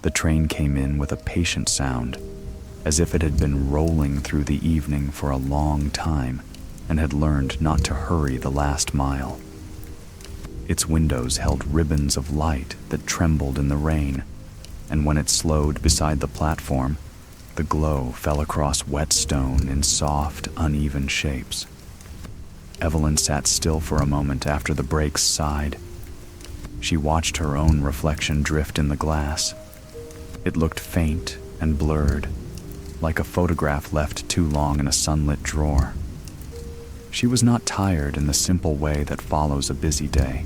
The train came in with a patient sound, as if it had been rolling through the evening for a long time and had learned not to hurry the last mile. Its windows held ribbons of light that trembled in the rain, and when it slowed beside the platform, the glow fell across wet stone in soft, uneven shapes. Evelyn sat still for a moment after the brakes sighed. She watched her own reflection drift in the glass. It looked faint and blurred, like a photograph left too long in a sunlit drawer. She was not tired in the simple way that follows a busy day.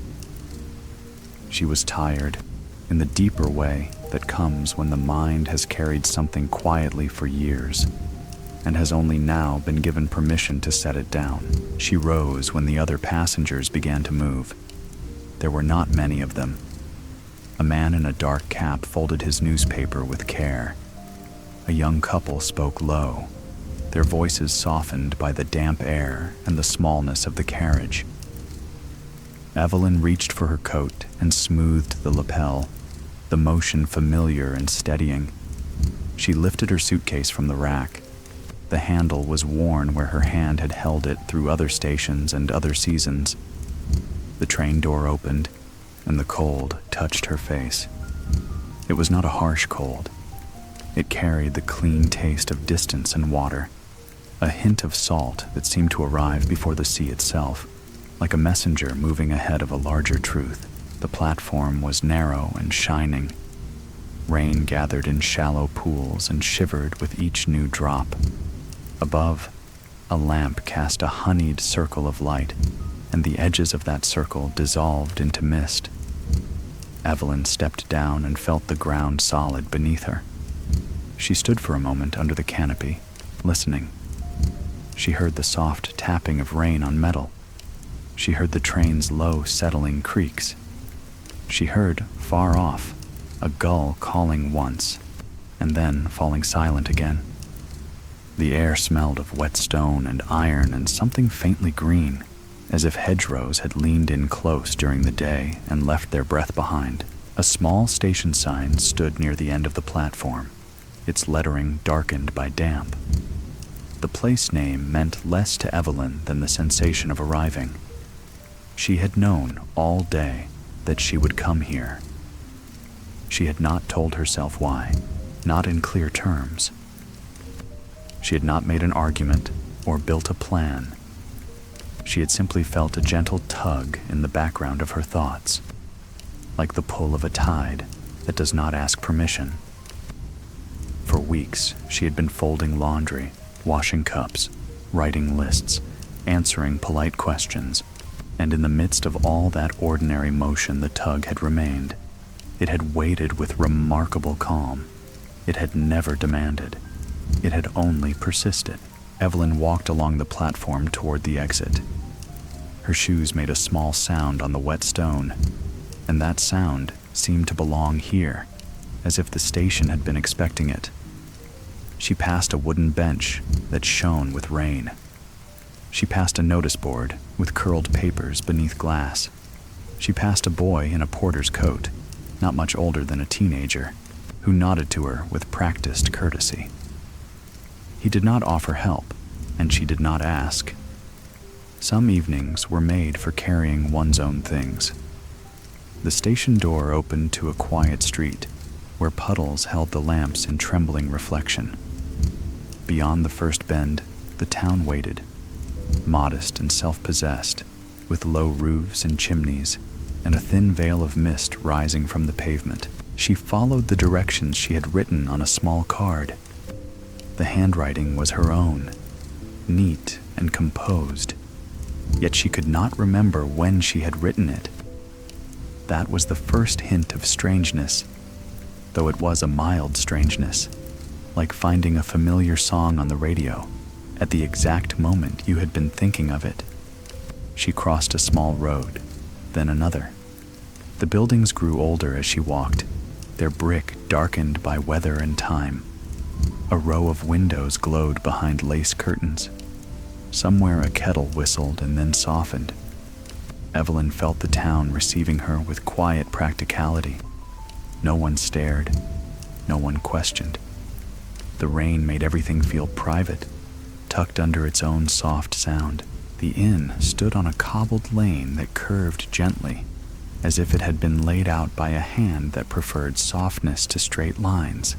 She was tired in the deeper way that comes when the mind has carried something quietly for years and has only now been given permission to set it down. She rose when the other passengers began to move. There were not many of them. A man in a dark cap folded his newspaper with care. A young couple spoke low, their voices softened by the damp air and the smallness of the carriage. Evelyn reached for her coat and smoothed the lapel, the motion familiar and steadying. She lifted her suitcase from the rack. The handle was worn where her hand had held it through other stations and other seasons. The train door opened, and the cold touched her face. It was not a harsh cold. It carried the clean taste of distance and water, a hint of salt that seemed to arrive before the sea itself, like a messenger moving ahead of a larger truth. The platform was narrow and shining. Rain gathered in shallow pools and shivered with each new drop. Above, a lamp cast a honeyed circle of light, and the edges of that circle dissolved into mist. Evelyn stepped down and felt the ground solid beneath her. She stood for a moment under the canopy, listening. She heard the soft tapping of rain on metal. She heard the train's low, settling creaks. She heard, far off, a gull calling once, and then falling silent again. The air smelled of wet stone and iron and something faintly green, as if hedgerows had leaned in close during the day and left their breath behind. A small station sign stood near the end of the platform, its lettering darkened by damp. The place name meant less to Evelyn than the sensation of arriving. She had known all day that she would come here. She had not told herself why, not in clear terms. She had not made an argument or built a plan. She had simply felt a gentle tug in the background of her thoughts, like the pull of a tide that does not ask permission. For weeks, she had been folding laundry, washing cups, writing lists, answering polite questions, and in the midst of all that ordinary motion the tug had remained. It had waited with remarkable calm. It had never demanded. It had only persisted. Evelyn walked along the platform toward the exit. Her shoes made a small sound on the wet stone, and that sound seemed to belong here, as if the station had been expecting it. She passed a wooden bench that shone with rain. She passed a notice board with curled papers beneath glass. She passed a boy in a porter's coat, not much older than a teenager, who nodded to her with practiced courtesy. He did not offer help, and she did not ask. Some evenings were made for carrying one's own things. The station door opened to a quiet street, where puddles held the lamps in trembling reflection. Beyond the first bend, the town waited, modest and self-possessed, with low roofs and chimneys, and a thin veil of mist rising from the pavement. She followed the directions she had written on a small card. The handwriting was her own, neat and composed, yet she could not remember when she had written it. That was the first hint of strangeness, though it was a mild strangeness, like finding a familiar song on the radio at the exact moment you had been thinking of it. She crossed a small road, then another. The buildings grew older as she walked, their brick darkened by weather and time. A row of windows glowed behind lace curtains. Somewhere a kettle whistled and then softened. Evelyn felt the town receiving her with quiet practicality. No one stared, no one questioned. The rain made everything feel private, tucked under its own soft sound. The inn stood on a cobbled lane that curved gently, as if it had been laid out by a hand that preferred softness to straight lines.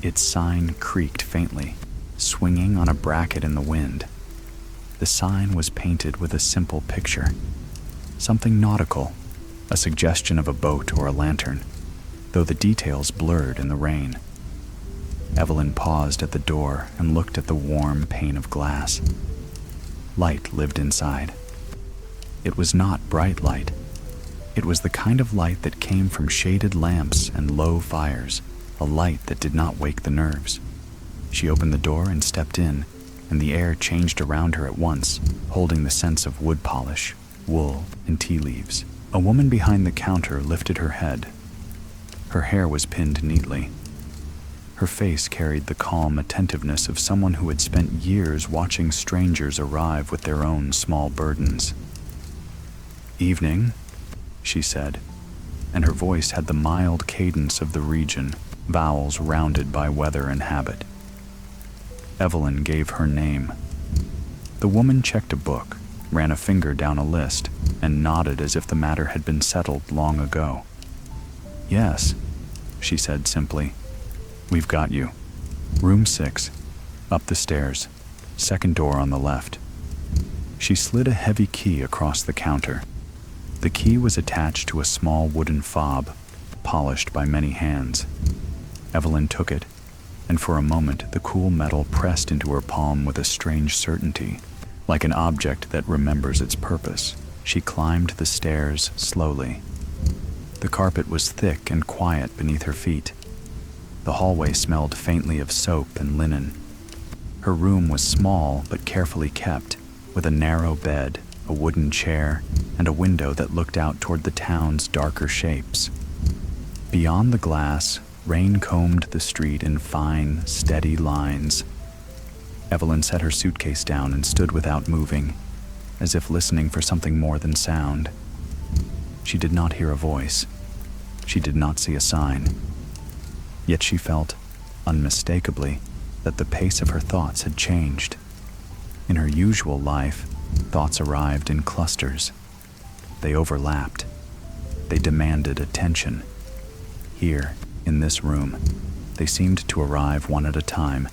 Its sign creaked faintly, swinging on a bracket in the wind. The sign was painted with a simple picture, something nautical, a suggestion of a boat or a lantern, though the details blurred in the rain. Evelyn paused at the door and looked at the warm pane of glass. Light lived inside. It was not bright light. It was the kind of light that came from shaded lamps and low fires, a light that did not wake the nerves. She opened the door and stepped in, and the air changed around her at once, holding the scents of wood polish, wool, and tea leaves. A woman behind the counter lifted her head. Her hair was pinned neatly. Her face carried the calm attentiveness of someone who had spent years watching strangers arrive with their own small burdens. "Evening," she said, and her voice had the mild cadence of the region, vowels rounded by weather and habit. Evelyn gave her name. The woman checked a book, ran a finger down a list, and nodded as if the matter had been settled long ago. "Yes," she said simply. "We've got you. Room 6, up the stairs, second door on the left." She slid a heavy key across the counter. The key was attached to a small wooden fob, polished by many hands. Evelyn took it, and for a moment the cool metal pressed into her palm with a strange certainty, like an object that remembers its purpose. She climbed the stairs slowly. The carpet was thick and quiet beneath her feet. The hallway smelled faintly of soap and linen. Her room was small but carefully kept, with a narrow bed, a wooden chair, and a window that looked out toward the town's darker shapes. Beyond the glass, rain combed the street in fine, steady lines. Evelyn set her suitcase down and stood without moving, as if listening for something more than sound. She did not hear a voice. She did not see a sign. Yet she felt, unmistakably, that the pace of her thoughts had changed. In her usual life, thoughts arrived in clusters. They overlapped. They demanded attention. Here, in this room, they seemed to arrive one at a time,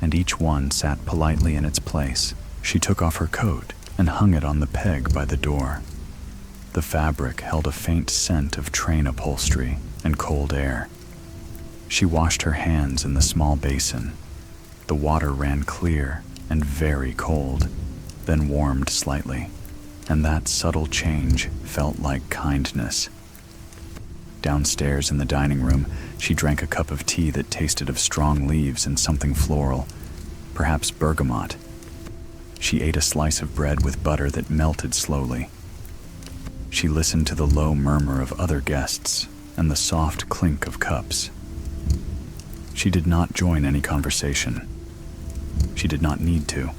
and each one sat politely in its place. She took off her coat and hung it on the peg by the door. The fabric held a faint scent of train upholstery and cold air. She washed her hands in the small basin. The water ran clear and very cold, then warmed slightly, and that subtle change felt like kindness. Downstairs in the dining room, she drank a cup of tea that tasted of strong leaves and something floral, perhaps bergamot. She ate a slice of bread with butter that melted slowly. She listened to the low murmur of other guests and the soft clink of cups. She did not join any conversation. She did not need to.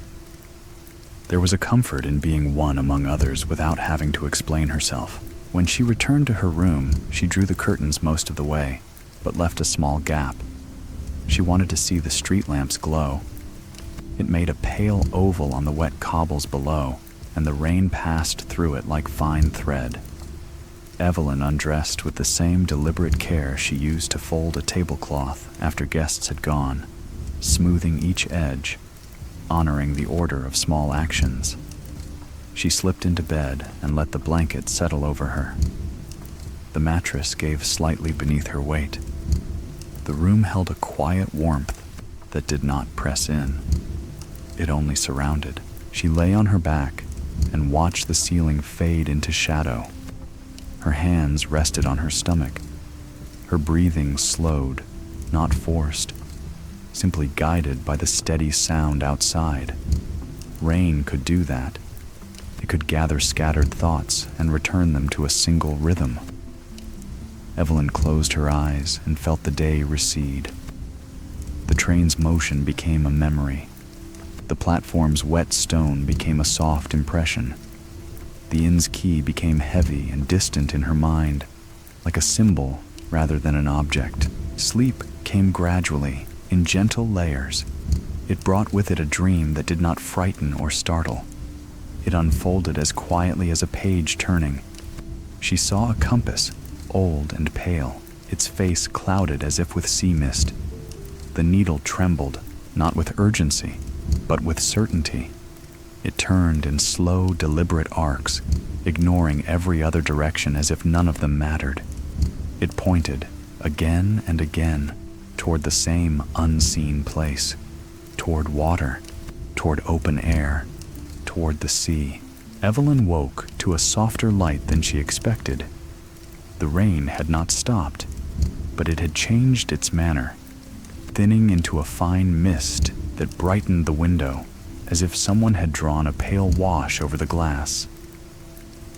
There was a comfort in being one among others without having to explain herself. When she returned to her room, she drew the curtains most of the way, but left a small gap. She wanted to see the street lamp's glow. It made a pale oval on the wet cobbles below, and the rain passed through it like fine thread. Evelyn undressed with the same deliberate care she used to fold a tablecloth after guests had gone, smoothing each edge, honoring the order of small actions. She slipped into bed and let the blanket settle over her. The mattress gave slightly beneath her weight. The room held a quiet warmth that did not press in. It only surrounded. She lay on her back and watched the ceiling fade into shadow. Her hands rested on her stomach. Her breathing slowed, not forced, simply guided by the steady sound outside. Rain could do that. It could gather scattered thoughts and return them to a single rhythm. Evelyn closed her eyes and felt the day recede. The train's motion became a memory. The platform's wet stone became a soft impression. The inn's key became heavy and distant in her mind, like a symbol rather than an object. Sleep came gradually, in gentle layers. It brought with it a dream that did not frighten or startle. It unfolded as quietly as a page turning. She saw a compass, old and pale, its face clouded as if with sea mist. The needle trembled, not with urgency, but with certainty. It turned in slow, deliberate arcs, ignoring every other direction as if none of them mattered. It pointed, again and again, toward the same unseen place, toward water, toward open air, toward the sea. Evelyn woke to a softer light than she expected. The rain had not stopped, but it had changed its manner, thinning into a fine mist that brightened the window, as if someone had drawn a pale wash over the glass.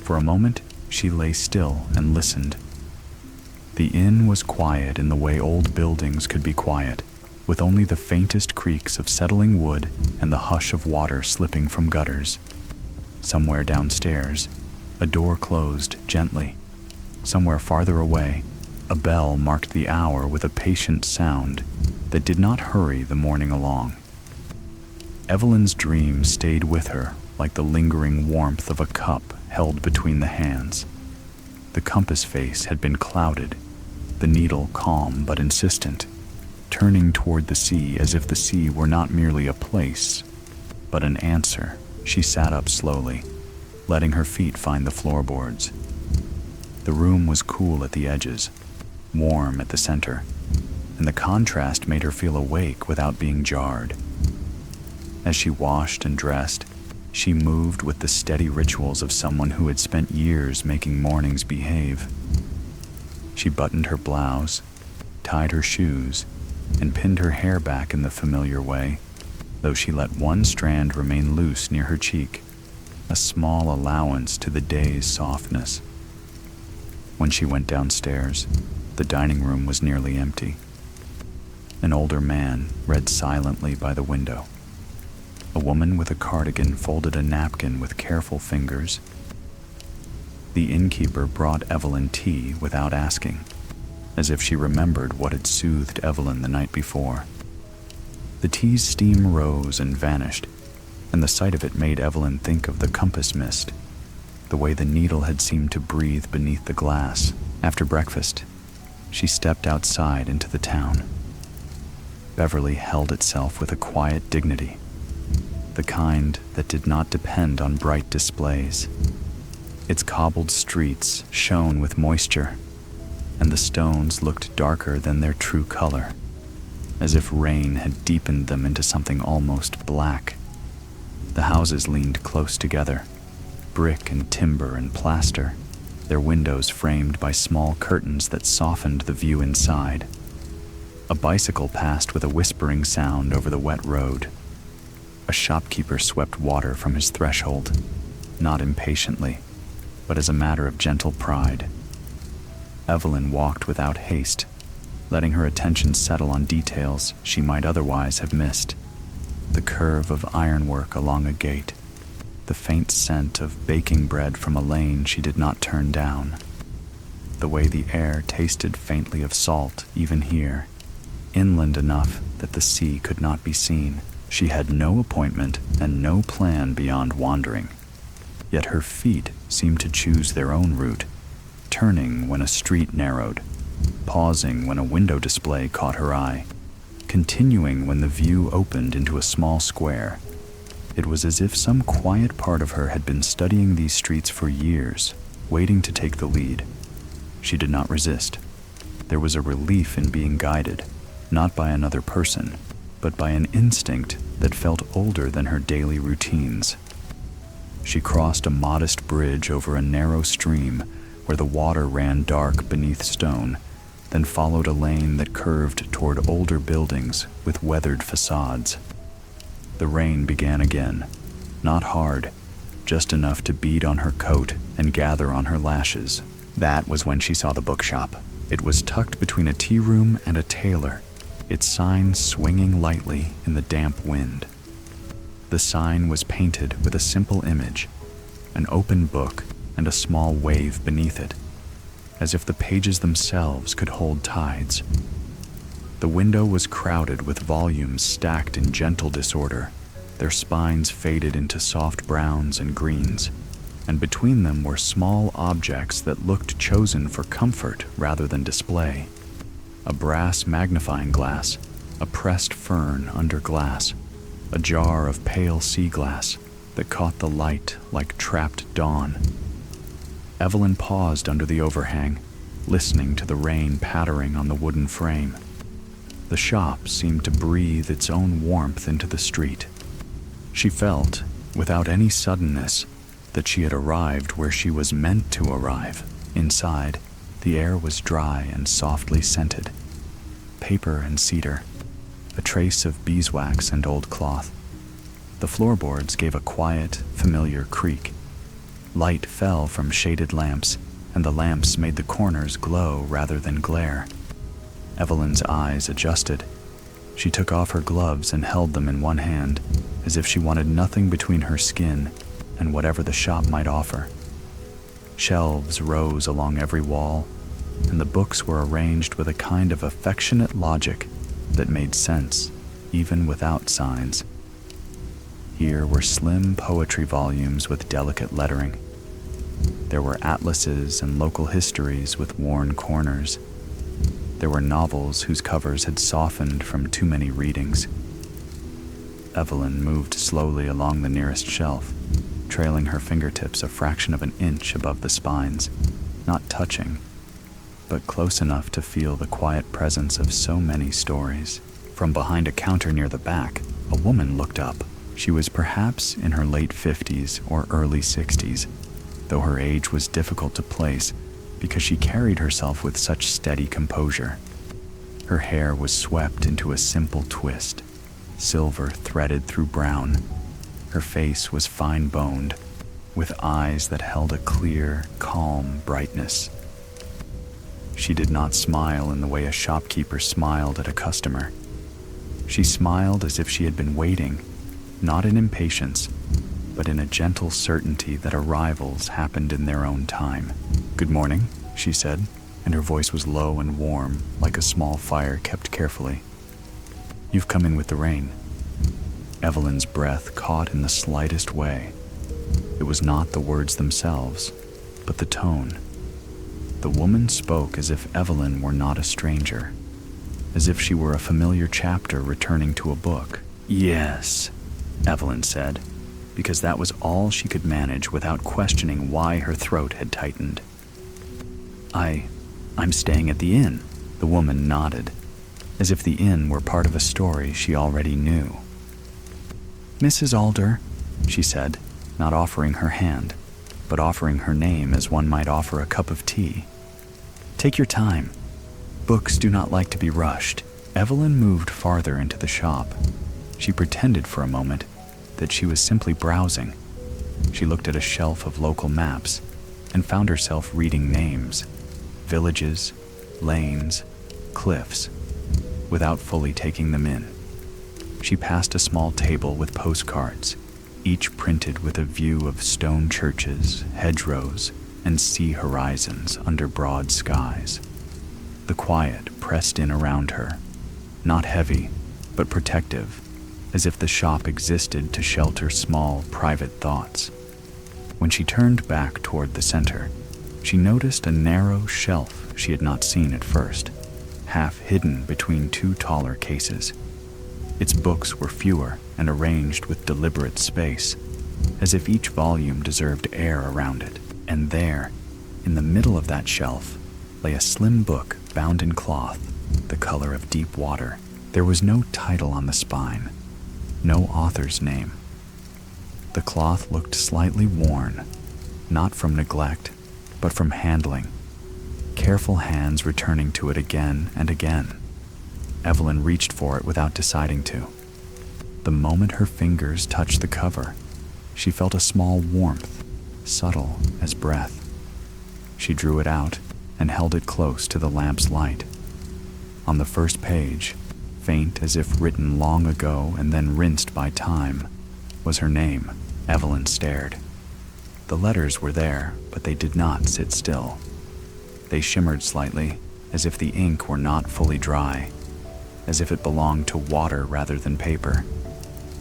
For a moment, she lay still and listened. The inn was quiet in the way old buildings could be quiet, with only the faintest creaks of settling wood and the hush of water slipping from gutters. Somewhere downstairs, a door closed gently. Somewhere farther away, a bell marked the hour with a patient sound that did not hurry the morning along. Evelyn's dream stayed with her like the lingering warmth of a cup held between the hands. The compass face had been clouded, the needle calm but insistent, turning toward the sea as if the sea were not merely a place, but an answer. She sat up slowly, letting her feet find the floorboards. The room was cool at the edges, warm at the center, and the contrast made her feel awake without being jarred. As she washed and dressed, she moved with the steady rituals of someone who had spent years making mornings behave. She buttoned her blouse, tied her shoes, and pinned her hair back in the familiar way, though she let one strand remain loose near her cheek, a small allowance to the day's softness. When she went downstairs, the dining room was nearly empty. An older man read silently by the window. A woman with a cardigan folded a napkin with careful fingers. The innkeeper brought Evelyn tea without asking, as if she remembered what had soothed Evelyn the night before. The tea's steam rose and vanished, and the sight of it made Evelyn think of the compass mist, the way the needle had seemed to breathe beneath the glass. After breakfast, she stepped outside into the town. Beverly held itself with a quiet dignity, the kind that did not depend on bright displays. Its cobbled streets shone with moisture, and the stones looked darker than their true color, as if rain had deepened them into something almost black. The houses leaned close together, brick and timber and plaster, their windows framed by small curtains that softened the view inside. A bicycle passed with a whispering sound over the wet road. A shopkeeper swept water from his threshold, not impatiently, but as a matter of gentle pride. Evelyn walked without haste, letting her attention settle on details she might otherwise have missed. The curve of ironwork along a gate, the faint scent of baking bread from a lane she did not turn down, the way the air tasted faintly of salt even here, inland enough that the sea could not be seen. She had no appointment and no plan beyond wandering, yet her feet seemed to choose their own route, turning when a street narrowed, pausing when a window display caught her eye, continuing when the view opened into a small square. It was as if some quiet part of her had been studying these streets for years, waiting to take the lead. She did not resist. There was a relief in being guided, not by another person, but by an instinct that felt older than her daily routines. She crossed a modest bridge over a narrow stream where the water ran dark beneath stone, then followed a lane that curved toward older buildings with weathered facades. The rain began again, not hard, just enough to bead on her coat and gather on her lashes. That was when she saw the bookshop. It was tucked between a tea room and a tailor, its sign swinging lightly in the damp wind. The sign was painted with a simple image, an open book and a small wave beneath it, as if the pages themselves could hold tides. The window was crowded with volumes stacked in gentle disorder, their spines faded into soft browns and greens, and between them were small objects that looked chosen for comfort rather than display. A brass magnifying glass, a pressed fern under glass, a jar of pale sea glass that caught the light like trapped dawn. Evelyn paused under the overhang, listening to the rain pattering on the wooden frame. The shop seemed to breathe its own warmth into the street. She felt, without any suddenness, that she had arrived where she was meant to arrive. Inside, the air was dry and softly scented. Paper and cedar, a trace of beeswax and old cloth. The floorboards gave a quiet, familiar creak. Light fell from shaded lamps, and the lamps made the corners glow rather than glare. Evelyn's eyes adjusted. She took off her gloves and held them in one hand, as if she wanted nothing between her skin and whatever the shop might offer. Shelves rose along every wall, and the books were arranged with a kind of affectionate logic that made sense, even without signs. Here were slim poetry volumes with delicate lettering. There were atlases and local histories with worn corners. There were novels whose covers had softened from too many readings. Evelyn moved slowly along the nearest shelf, trailing her fingertips a fraction of an inch above the spines, not touching, but close enough to feel the quiet presence of so many stories. From behind a counter near the back, a woman looked up. She was perhaps in her late 50s or early 60s, though her age was difficult to place because she carried herself with such steady composure. Her hair was swept into a simple twist, silver threaded through brown. Her face was fine-boned, with eyes that held a clear, calm brightness. She did not smile in the way a shopkeeper smiled at a customer. She smiled as if she had been waiting, not in impatience, but in a gentle certainty that arrivals happened in their own time. "Good morning," she said, and her voice was low and warm, like a small fire kept carefully. "You've come in with the rain." Evelyn's breath caught in the slightest way. It was not the words themselves, but the tone. The woman spoke as if Evelyn were not a stranger, as if she were a familiar chapter returning to a book. "Yes," Evelyn said, because that was all she could manage without questioning why her throat had tightened. I'm staying at the inn," the woman nodded, as if the inn were part of a story she already knew. "Mrs. Alder," she said, not offering her hand, but offering her name as one might offer a cup of tea. "Take your time. Books do not like to be rushed." Evelyn moved farther into the shop. She pretended for a moment that she was simply browsing. She looked at a shelf of local maps and found herself reading names, villages, lanes, cliffs, without fully taking them in. She passed a small table with postcards, each printed with a view of stone churches, hedgerows, and sea horizons under broad skies. The quiet pressed in around her, not heavy, but protective, as if the shop existed to shelter small, private thoughts. When she turned back toward the center, she noticed a narrow shelf she had not seen at first, half hidden between two taller cases. Its books were fewer and arranged with deliberate space, as if each volume deserved air around it. And there, in the middle of that shelf, lay a slim book bound in cloth, the color of deep water. There was no title on the spine, no author's name. The cloth looked slightly worn, not from neglect, but from handling, careful hands returning to it again and again. Evelyn reached for it without deciding to. The moment her fingers touched the cover, she felt a small warmth, subtle as breath. She drew it out and held it close to the lamp's light. On the first page, faint as if written long ago and then rinsed by time, was her name. Evelyn stared. The letters were there, but they did not sit still. They shimmered slightly, as if the ink were not fully dry. as if it belonged to water rather than paper.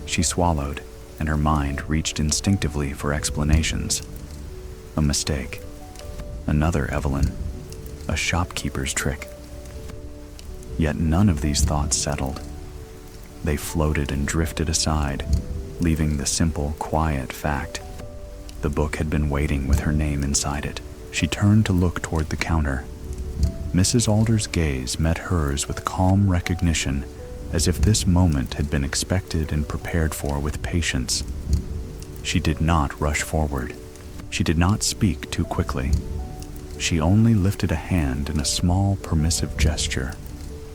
She swallowed, and her mind reached instinctively for explanations. A mistake. Another Evelyn. A shopkeeper's trick. Yet none of these thoughts settled. They floated and drifted aside, leaving the simple, quiet fact. The book had been waiting with her name inside it. She turned to look toward the counter. Mrs. Alder's gaze met hers with calm recognition, as if this moment had been expected and prepared for with patience. She did not rush forward. She did not speak too quickly. She only lifted a hand in a small, permissive gesture,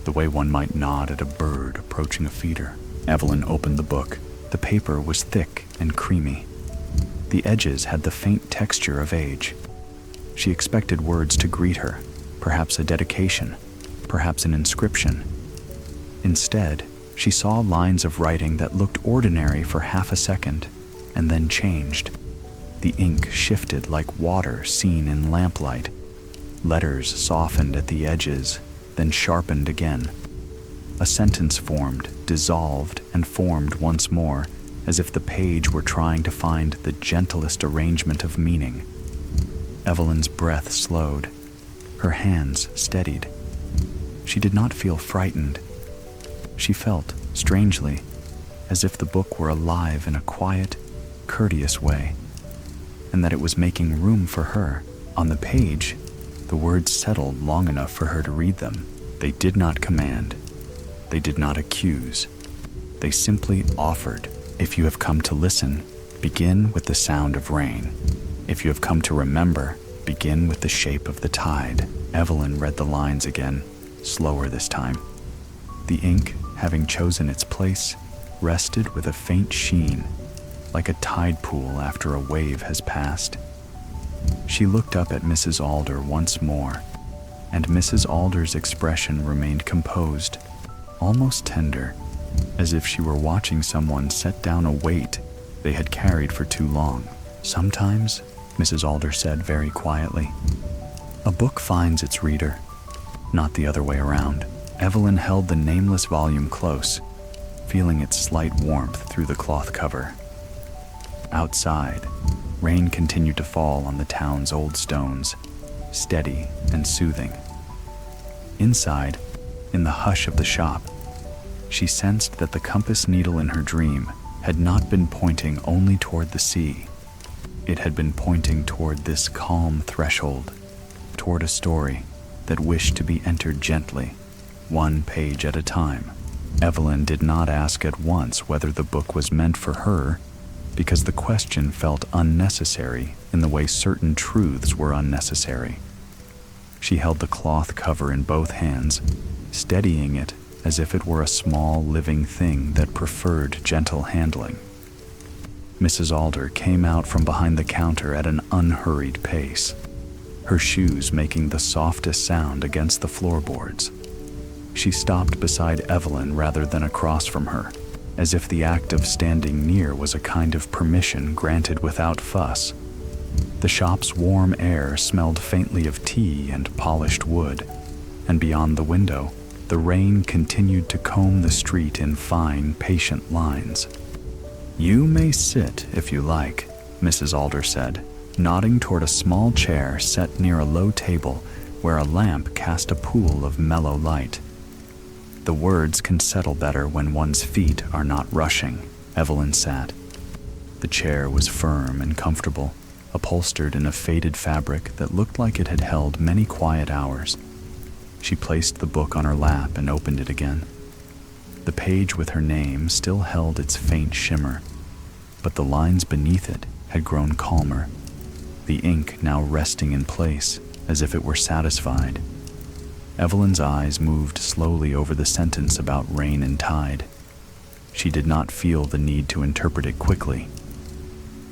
the way one might nod at a bird approaching a feeder. Evelyn opened the book. The paper was thick and creamy. The edges had the faint texture of age. She expected words to greet her, perhaps a dedication, perhaps an inscription. Instead, she saw lines of writing that looked ordinary for half a second, and then changed. The ink shifted like water seen in lamplight. Letters softened at the edges, then sharpened again. A sentence formed, dissolved, and formed once more, as if the page were trying to find the gentlest arrangement of meaning. Evelyn's breath slowed. Her hands steadied. She did not feel frightened. She felt, strangely, as if the book were alive in a quiet, courteous way, and that it was making room for her. On the page, the words settled long enough for her to read them. They did not command. They did not accuse. They simply offered. If you have come to listen, begin with the sound of rain. If you have come to remember, begin with the shape of the tide. Evelyn read the lines again, slower this time. The ink, having chosen its place, rested with a faint sheen, like a tide pool after a wave has passed. She looked up at Mrs. Alder once more, and Mrs. Alder's expression remained composed, almost tender, as if she were watching someone set down a weight they had carried for too long. Sometimes, Mrs. Alder said very quietly, a book finds its reader, not the other way around. Evelyn held the nameless volume close, feeling its slight warmth through the cloth cover. Outside, rain continued to fall on the town's old stones, steady and soothing. Inside, in the hush of the shop, she sensed that the compass needle in her dream had not been pointing only toward the sea. It had been pointing toward this calm threshold, toward a story that wished to be entered gently, one page at a time. Evelyn did not ask at once whether the book was meant for her, because the question felt unnecessary in the way certain truths were unnecessary. She held the cloth cover in both hands, steadying it as if it were a small living thing that preferred gentle handling. Mrs. Alder came out from behind the counter at an unhurried pace, her shoes making the softest sound against the floorboards. She stopped beside Evelyn rather than across from her, as if the act of standing near was a kind of permission granted without fuss. The shop's warm air smelled faintly of tea and polished wood, and beyond the window, the rain continued to comb the street in fine, patient lines. "You may sit if you like," Mrs. Alder said, nodding toward a small chair set near a low table where a lamp cast a pool of mellow light. "The words can settle better when one's feet are not rushing." Evelyn sat. The chair was firm and comfortable, upholstered in a faded fabric that looked like it had held many quiet hours. She placed the book on her lap and opened it again. The page with her name still held its faint shimmer, but the lines beneath it had grown calmer, the ink now resting in place as if it were satisfied. Evelyn's eyes moved slowly over the sentence about rain and tide. She did not feel the need to interpret it quickly.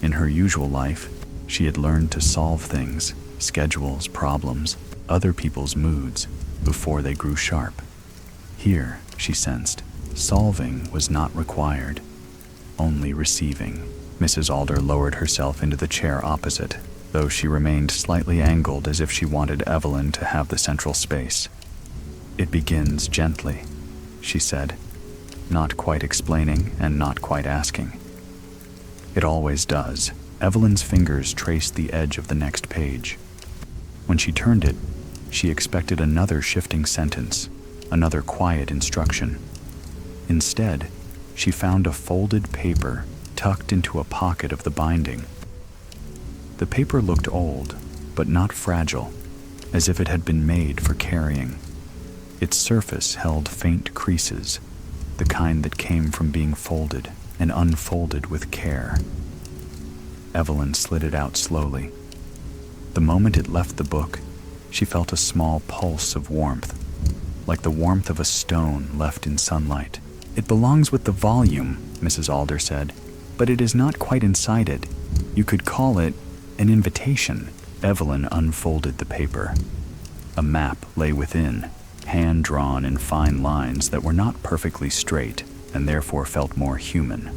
In her usual life, she had learned to solve things, schedules, problems, other people's moods, before they grew sharp. Here, she sensed, solving was not required, only receiving. Mrs. Alder lowered herself into the chair opposite, though she remained slightly angled as if she wanted Evelyn to have the central space. "It begins gently," she said, not quite explaining and not quite asking. It always does. Evelyn's fingers traced the edge of the next page. When she turned it, she expected another shifting sentence, another quiet instruction. Instead, she found a folded paper tucked into a pocket of the binding. The paper looked old, but not fragile, as if it had been made for carrying. Its surface held faint creases, the kind that came from being folded and unfolded with care. Evelyn slid it out slowly. The moment it left the book, she felt a small pulse of warmth, like the warmth of a stone left in sunlight. "It belongs with the volume," Mrs. Alder said, "but it is not quite inside it. You could call it an invitation." Evelyn unfolded the paper. A map lay within, hand-drawn in fine lines that were not perfectly straight and therefore felt more human.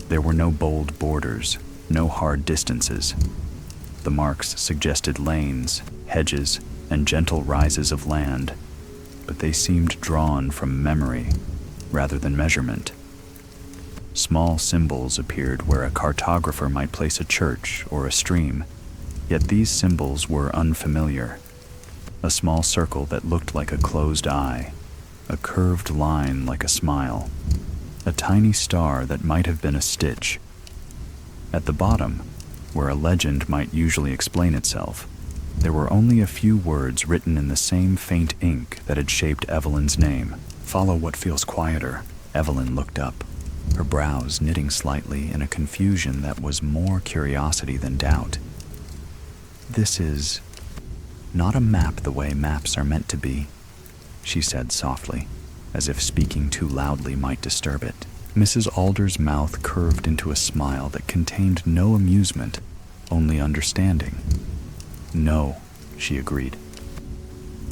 There were no bold borders, no hard distances. The marks suggested lanes, hedges, and gentle rises of land, but they seemed drawn from memory rather than measurement. Small symbols appeared where a cartographer might place a church or a stream, yet these symbols were unfamiliar. A small circle that looked like a closed eye, a curved line like a smile, a tiny star that might have been a stitch. At the bottom, where a legend might usually explain itself, there were only a few words written in the same faint ink that had shaped Evelyn's name. "Follow what feels quieter." Evelyn looked up, her brows knitting slightly in a confusion that was more curiosity than doubt. "This is not a map the way maps are meant to be," she said softly, as if speaking too loudly might disturb it. Mrs. Alder's mouth curved into a smile that contained no amusement, only understanding. "No," she agreed.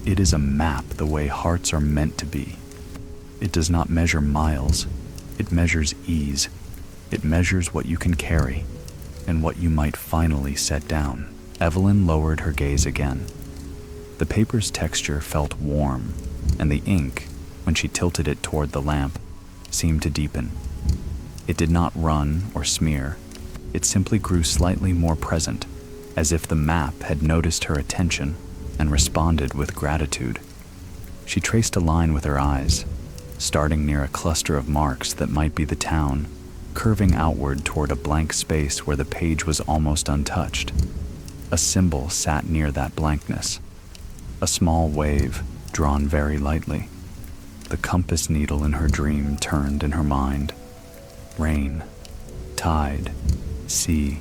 "It is a map the way hearts are meant to be. It does not measure miles. It measures ease. It measures what you can carry, and what you might finally set down." Evelyn lowered her gaze again. The paper's texture felt warm, and the ink, when she tilted it toward the lamp, seemed to deepen. It did not run or smear. It simply grew slightly more present, as if the map had noticed her attention and responded with gratitude. She traced a line with her eyes, starting near a cluster of marks that might be the town, curving outward toward a blank space where the page was almost untouched. A symbol sat near that blankness, a small wave drawn very lightly. The compass needle in her dream turned in her mind. Rain, tide, sea.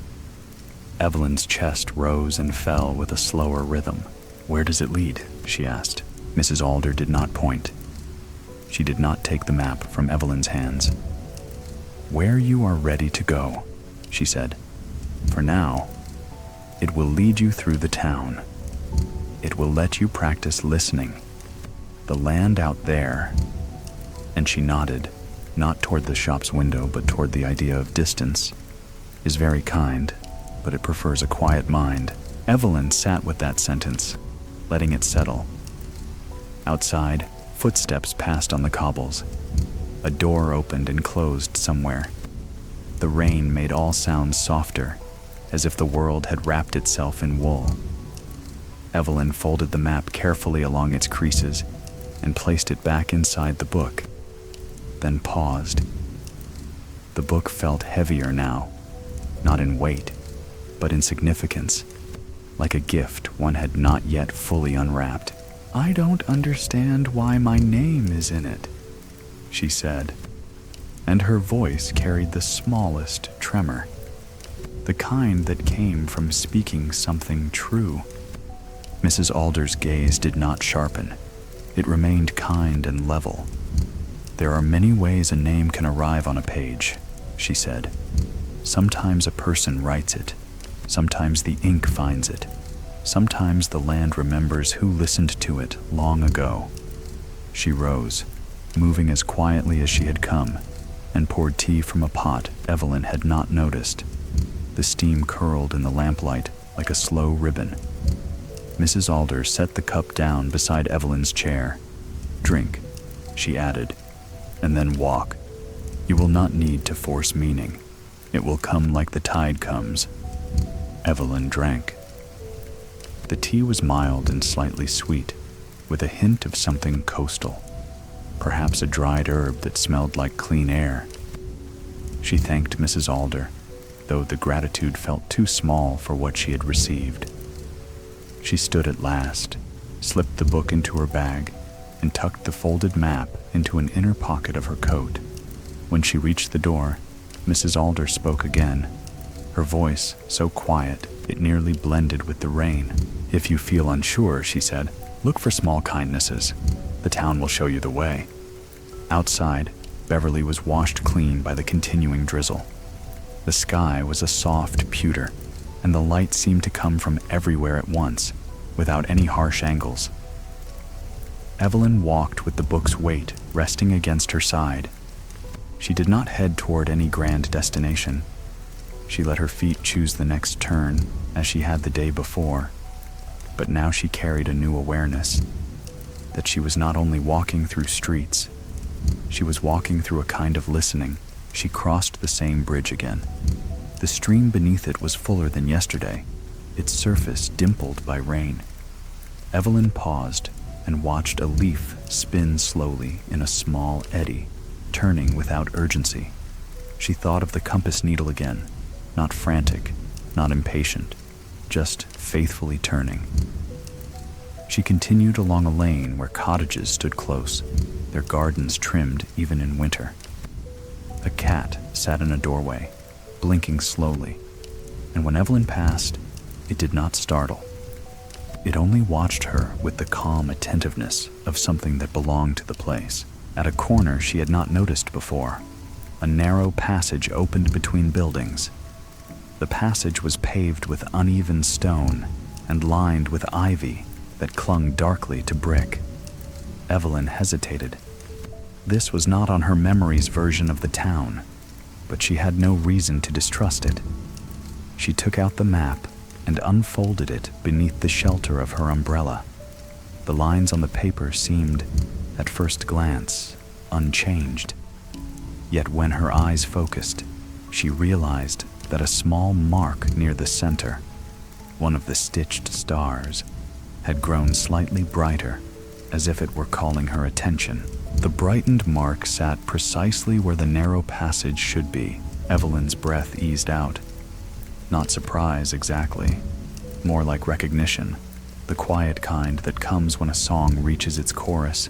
Evelyn's chest rose and fell with a slower rhythm. "Where does it lead?" she asked. Mrs. Alder did not point. She did not take the map from Evelyn's hands. "Where you are ready to go," she said. "For now, it will lead you through the town. It will let you practice listening. The land out there," and she nodded, not toward the shop's window but toward the idea of distance, "is very kind, but it prefers a quiet mind." Evelyn sat with that sentence, letting it settle. Outside, footsteps passed on the cobbles. A door opened and closed somewhere. The rain made all sounds softer, as if the world had wrapped itself in wool. Evelyn folded the map carefully along its creases and placed it back inside the book, then paused. The book felt heavier now, not in weight, but in significance, like a gift one had not yet fully unwrapped. "I don't understand why my name is in it," she said, and her voice carried the smallest tremor, the kind that came from speaking something true. Mrs. Alder's gaze did not sharpen. It remained kind and level. "There are many ways a name can arrive on a page," she said. "Sometimes a person writes it. Sometimes the ink finds it. Sometimes the land remembers who listened to it long ago." She rose, moving as quietly as she had come, and poured tea from a pot Evelyn had not noticed. The steam curled in the lamplight like a slow ribbon. Mrs. Alder set the cup down beside Evelyn's chair. "Drink," she added, and then walk. You will not need to force meaning. It will come like the tide comes. Evelyn drank. The tea was mild and slightly sweet, with a hint of something coastal, perhaps a dried herb that smelled like clean air. She thanked Mrs. Alder, though the gratitude felt too small for what she had received. She stood at last, slipped the book into her bag, and tucked the folded map into an inner pocket of her coat. When she reached the door, Mrs. Alder spoke again, her voice so quiet it nearly blended with the rain. "If you feel unsure," she said, "look for small kindnesses. The town will show you the way." Outside, Beverly was washed clean by the continuing drizzle. The sky was a soft pewter, and the light seemed to come from everywhere at once, without any harsh angles. Evelyn walked with the book's weight resting against her side. She did not head toward any grand destination. She let her feet choose the next turn, as she had the day before. But now she carried a new awareness, that she was not only walking through streets, she was walking through a kind of listening. She crossed the same bridge again. The stream beneath it was fuller than yesterday, its surface dimpled by rain. Evelyn paused and watched a leaf spin slowly in a small eddy, turning without urgency. She thought of the compass needle again, not frantic, not impatient, just faithfully turning. She continued along a lane where cottages stood close, their gardens trimmed even in winter. A cat sat in a doorway, blinking slowly, and when Evelyn passed, it did not startle. It only watched her with the calm attentiveness of something that belonged to the place. At a corner she had not noticed before, a narrow passage opened between buildings. The passage was paved with uneven stone and lined with ivy that clung darkly to brick. Evelyn hesitated. This was not on her memory's version of the town, but she had no reason to distrust it. She took out the map and unfolded it beneath the shelter of her umbrella. The lines on the paper seemed, at first glance, unchanged. Yet when her eyes focused, she realized that a small mark near the center, one of the stitched stars, had grown slightly brighter, as if it were calling her attention. The brightened mark sat precisely where the narrow passage should be. Evelyn's breath eased out. Not surprise exactly, more like recognition, the quiet kind that comes when a song reaches its chorus.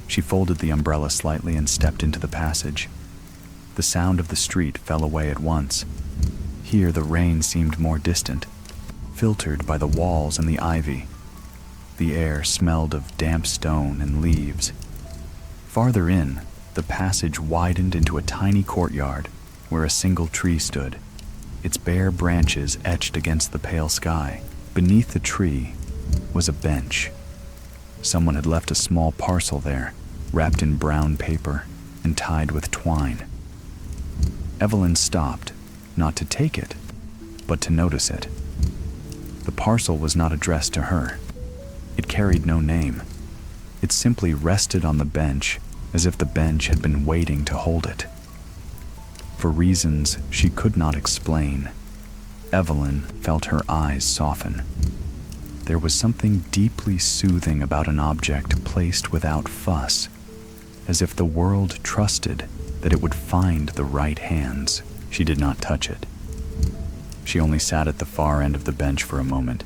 She folded the umbrella slightly and stepped into the passage. The sound of the street fell away at once. Here the rain seemed more distant, filtered by the walls and the ivy. The air smelled of damp stone and leaves. Farther in, the passage widened into a tiny courtyard where a single tree stood, its bare branches etched against the pale sky. Beneath the tree was a bench. Someone had left a small parcel there, wrapped in brown paper and tied with twine. Evelyn stopped, not to take it, but to notice it. The parcel was not addressed to her. It carried no name. It simply rested on the bench as if the bench had been waiting to hold it. For reasons she could not explain, Evelyn felt her eyes soften. There was something deeply soothing about an object placed without fuss, as if the world trusted that it would find the right hands. She did not touch it. She only sat at the far end of the bench for a moment,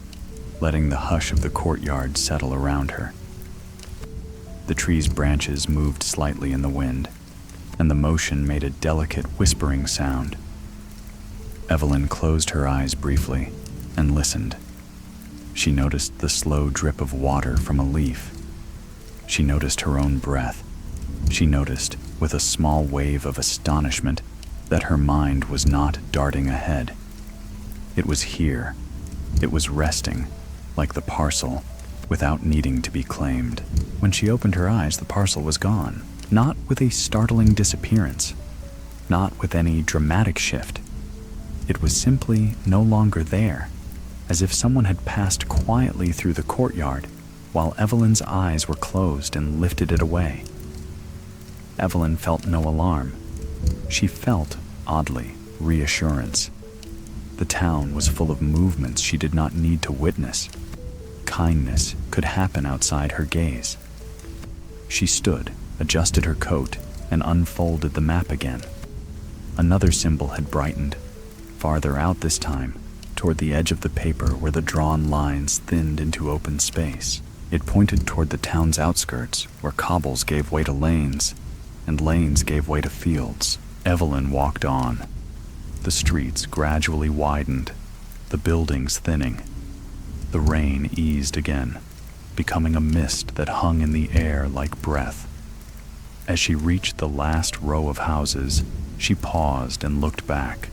letting the hush of the courtyard settle around her. The tree's branches moved slightly in the wind, and the motion made a delicate whispering sound. Evelyn closed her eyes briefly and listened. She noticed the slow drip of water from a leaf. She noticed her own breath. She noticed, with a small wave of astonishment, that her mind was not darting ahead. It was here. It was resting, like the parcel, without needing to be claimed. When she opened her eyes, the parcel was gone, not with a startling disappearance, not with any dramatic shift. It was simply no longer there, as if someone had passed quietly through the courtyard while Evelyn's eyes were closed and lifted it away. Evelyn felt no alarm. She felt, oddly, reassurance. The town was full of movements she did not need to witness. Kindness could happen outside her gaze. She stood, adjusted her coat, and unfolded the map again. Another symbol had brightened, farther out this time, toward the edge of the paper where the drawn lines thinned into open space. It pointed toward the town's outskirts, where cobbles gave way to lanes, and lanes gave way to fields. Evelyn walked on. The streets gradually widened, the buildings thinning. The rain eased again, becoming a mist that hung in the air like breath. As she reached the last row of houses, she paused and looked back.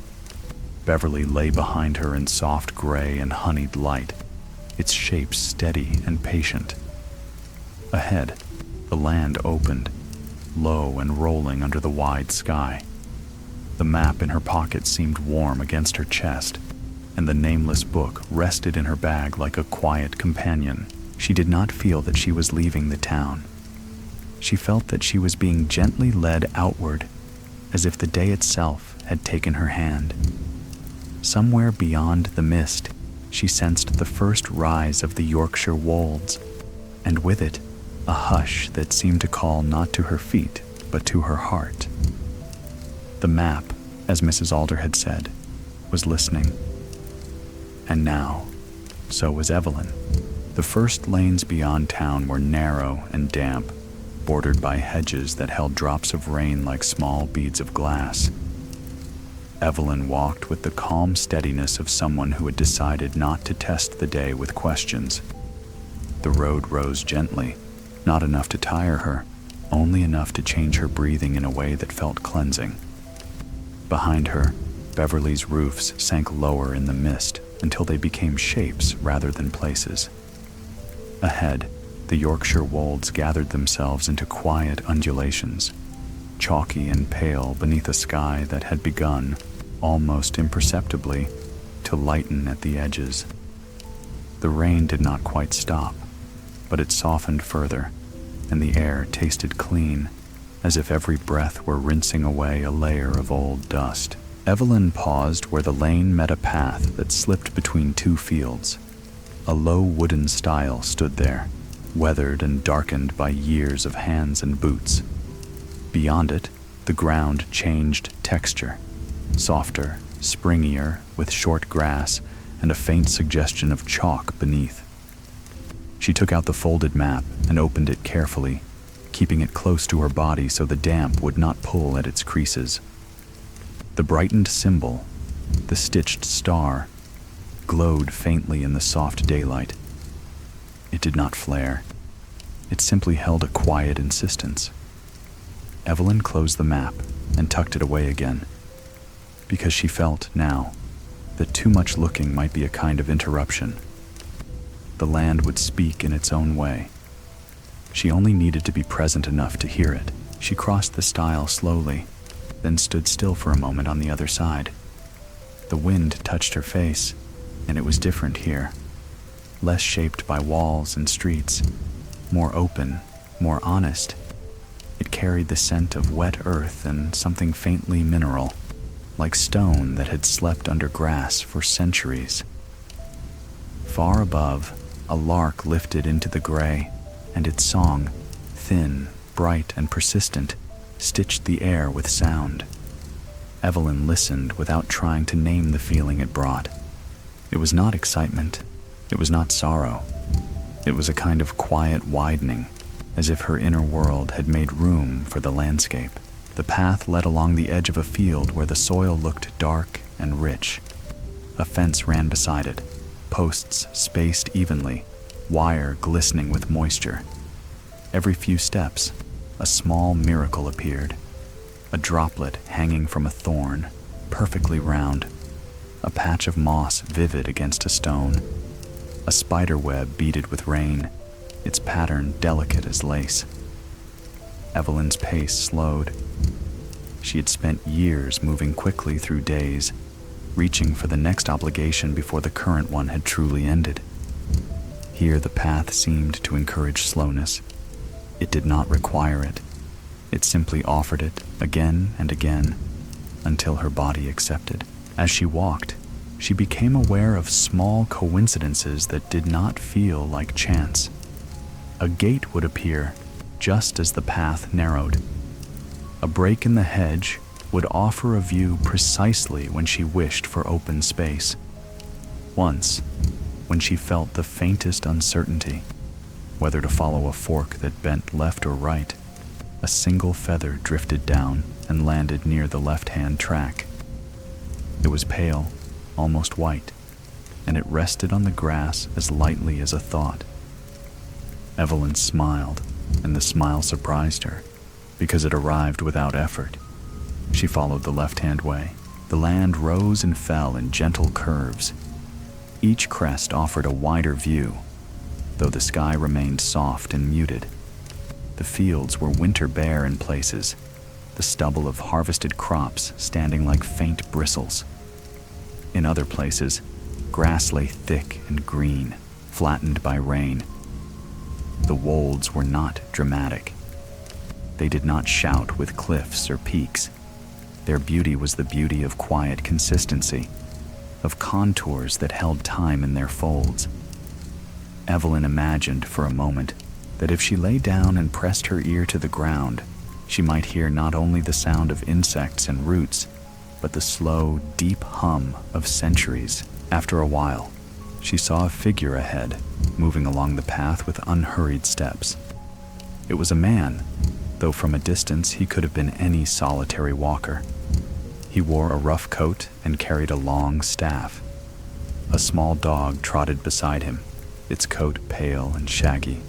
Beverly lay behind her in soft gray and honeyed light, its shape steady and patient. Ahead, the land opened, low and rolling under the wide sky. The map in her pocket seemed warm against her chest, and the nameless book rested in her bag like a quiet companion. She did not feel that she was leaving the town. She felt that she was being gently led outward, as if the day itself had taken her hand. Somewhere beyond the mist, she sensed the first rise of the Yorkshire wolds, and with it, a hush that seemed to call not to her feet, but to her heart. The map, as Mrs. Alder had said, was listening. And now, so was Evelyn. The first lanes beyond town were narrow and damp, bordered by hedges that held drops of rain like small beads of glass. Evelyn walked with the calm steadiness of someone who had decided not to test the day with questions. The road rose gently, not enough to tire her, only enough to change her breathing in a way that felt cleansing. Behind her, Beverly's roofs sank lower in the mist until they became shapes rather than places. Ahead, the Yorkshire wolds gathered themselves into quiet undulations, chalky and pale beneath a sky that had begun, almost imperceptibly, to lighten at the edges. The rain did not quite stop, but it softened further, and the air tasted clean, as if every breath were rinsing away a layer of old dust. Evelyn paused where the lane met a path that slipped between two fields. A low wooden stile stood there, weathered and darkened by years of hands and boots. Beyond it, the ground changed texture, softer, springier, with short grass and a faint suggestion of chalk beneath. She took out the folded map and opened it carefully, keeping it close to her body so the damp would not pull at its creases. The brightened symbol, the stitched star, glowed faintly in the soft daylight. It did not flare. It simply held a quiet insistence. Evelyn closed the map and tucked it away again, because she felt, now, that too much looking might be a kind of interruption. The land would speak in its own way. She only needed to be present enough to hear it. She crossed the stile slowly, then stood still for a moment on the other side. The wind touched her face, and it was different here. Less shaped by walls and streets, more open, more honest. It carried the scent of wet earth and something faintly mineral, like stone that had slept under grass for centuries. Far above, a lark lifted into the gray, and its song, thin, bright, and persistent, stitched the air with sound. Evelyn listened without trying to name the feeling it brought. It was not excitement. It was not sorrow. It was a kind of quiet widening, as if her inner world had made room for the landscape. The path led along the edge of a field where the soil looked dark and rich. A fence ran beside it, posts spaced evenly, wire glistening with moisture. Every few steps, a small miracle appeared. A droplet hanging from a thorn, perfectly round. A patch of moss vivid against a stone. A spider web beaded with rain, its pattern delicate as lace. Evelyn's pace slowed. She had spent years moving quickly through days, reaching for the next obligation before the current one had truly ended. Here the path seemed to encourage slowness. It did not require it. It simply offered it again and again until her body accepted. As she walked, she became aware of small coincidences that did not feel like chance. A gate would appear just as the path narrowed. A break in the hedge would offer a view precisely when she wished for open space. Once, when she felt the faintest uncertainty, whether to follow a fork that bent left or right, a single feather drifted down and landed near the left-hand track. It was pale, almost white, and it rested on the grass as lightly as a thought. Evelyn smiled, and the smile surprised her, because it arrived without effort. She followed the left-hand way. The land rose and fell in gentle curves. Each crest offered a wider view, though the sky remained soft and muted. The fields were winter bare in places, the stubble of harvested crops standing like faint bristles. In other places, grass lay thick and green, flattened by rain. The wolds were not dramatic. They did not shout with cliffs or peaks. Their beauty was the beauty of quiet consistency, of contours that held time in their folds. Evelyn imagined for a moment that if she lay down and pressed her ear to the ground, she might hear not only the sound of insects and roots, but the slow, deep hum of centuries. After a while, she saw a figure ahead, moving along the path with unhurried steps. It was a man, though from a distance he could have been any solitary walker. He wore a rough coat and carried a long staff. A small dog trotted beside him, its coat pale and shaggy.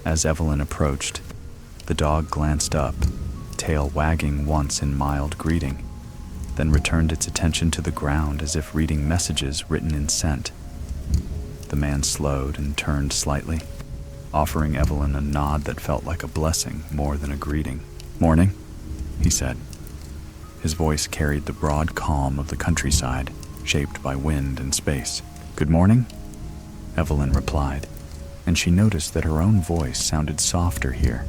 As Evelyn approached, the dog glanced up, tail wagging once in mild greeting, then returned its attention to the ground as if reading messages written in scent. The man slowed and turned slightly, offering Evelyn a nod that felt like a blessing more than a greeting. "Morning," he said. His voice carried the broad calm of the countryside, shaped by wind and space. "Good morning," Evelyn replied, and she noticed that her own voice sounded softer here,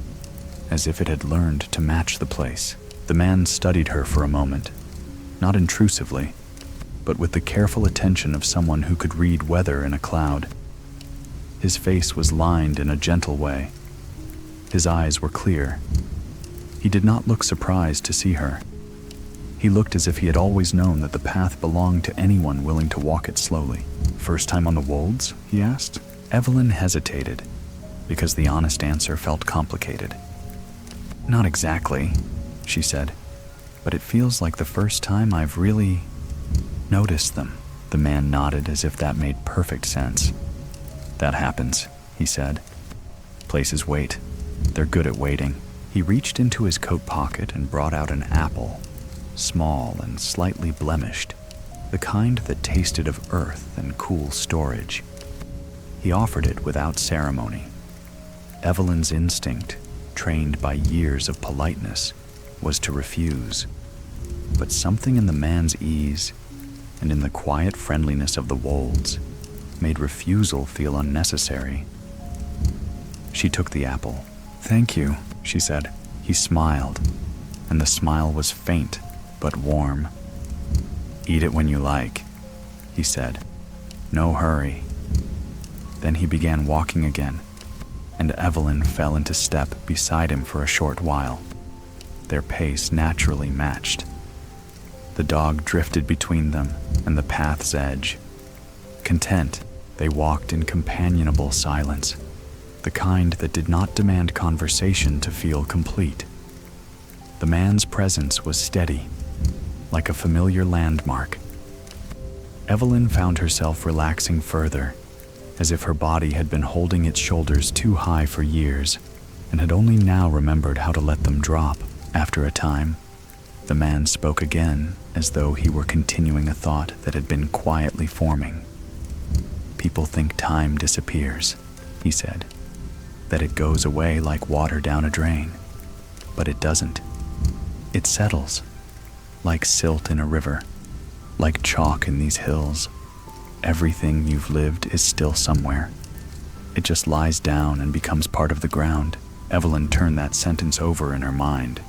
as if it had learned to match the place. The man studied her for a moment, not intrusively, but with the careful attention of someone who could read weather in a cloud. His face was lined in a gentle way. His eyes were clear. He did not look surprised to see her. He looked as if he had always known that the path belonged to anyone willing to walk it slowly. "First time on the wolds?" he asked. Evelyn hesitated, because the honest answer felt complicated. "Not exactly," she said, "but it feels like the first time I've really noticed them." The man nodded as if that made perfect sense. "That happens," he said. "Places wait. They're good at waiting." He reached into his coat pocket and brought out an apple, small and slightly blemished, the kind that tasted of earth and cool storage. He offered it without ceremony. Evelyn's instinct, trained by years of politeness, was to refuse. But something in the man's ease and in the quiet friendliness of the wolds made refusal feel unnecessary. She took the apple. "Thank you," she said. He smiled, and the smile was faint but warm. "Eat it when you like," he said. "No hurry." Then he began walking again, and Evelyn fell into step beside him for a short while. Their pace naturally matched. The dog drifted between them and the path's edge. Content, they walked in companionable silence, the kind that did not demand conversation to feel complete. The man's presence was steady, like a familiar landmark. Evelyn found herself relaxing further, as if her body had been holding its shoulders too high for years, and had only now remembered how to let them drop. After a time, the man spoke again, as though he were continuing a thought that had been quietly forming. "People think time disappears," he said, "that it goes away like water down a drain. But it doesn't. It settles, like silt in a river, like chalk in these hills. Everything you've lived is still somewhere. It just lies down and becomes part of the ground. Evelyn turned that sentence over in her mind.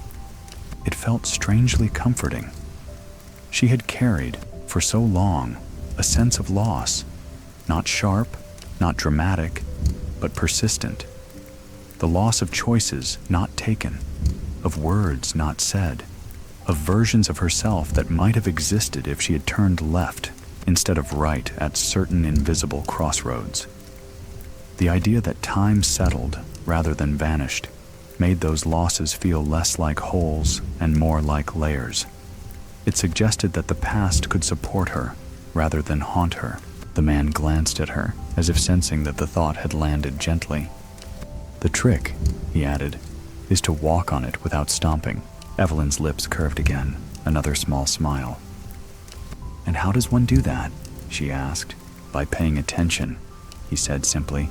It felt strangely comforting. She had carried, for so long, a sense of loss, not sharp, not dramatic, but persistent. The loss of choices not taken, of words not said, of versions of herself that might have existed if she had turned left instead of right at certain invisible crossroads. The idea that time settled rather than vanished made those losses feel less like holes and more like layers. It suggested that the past could support her rather than haunt her. The man glanced at her, as if sensing that the thought had landed gently. "The trick," he added, "is to walk on it without stomping." Evelyn's lips curved again, another small smile. "And how does one do that?" she asked. "By paying attention," he said simply.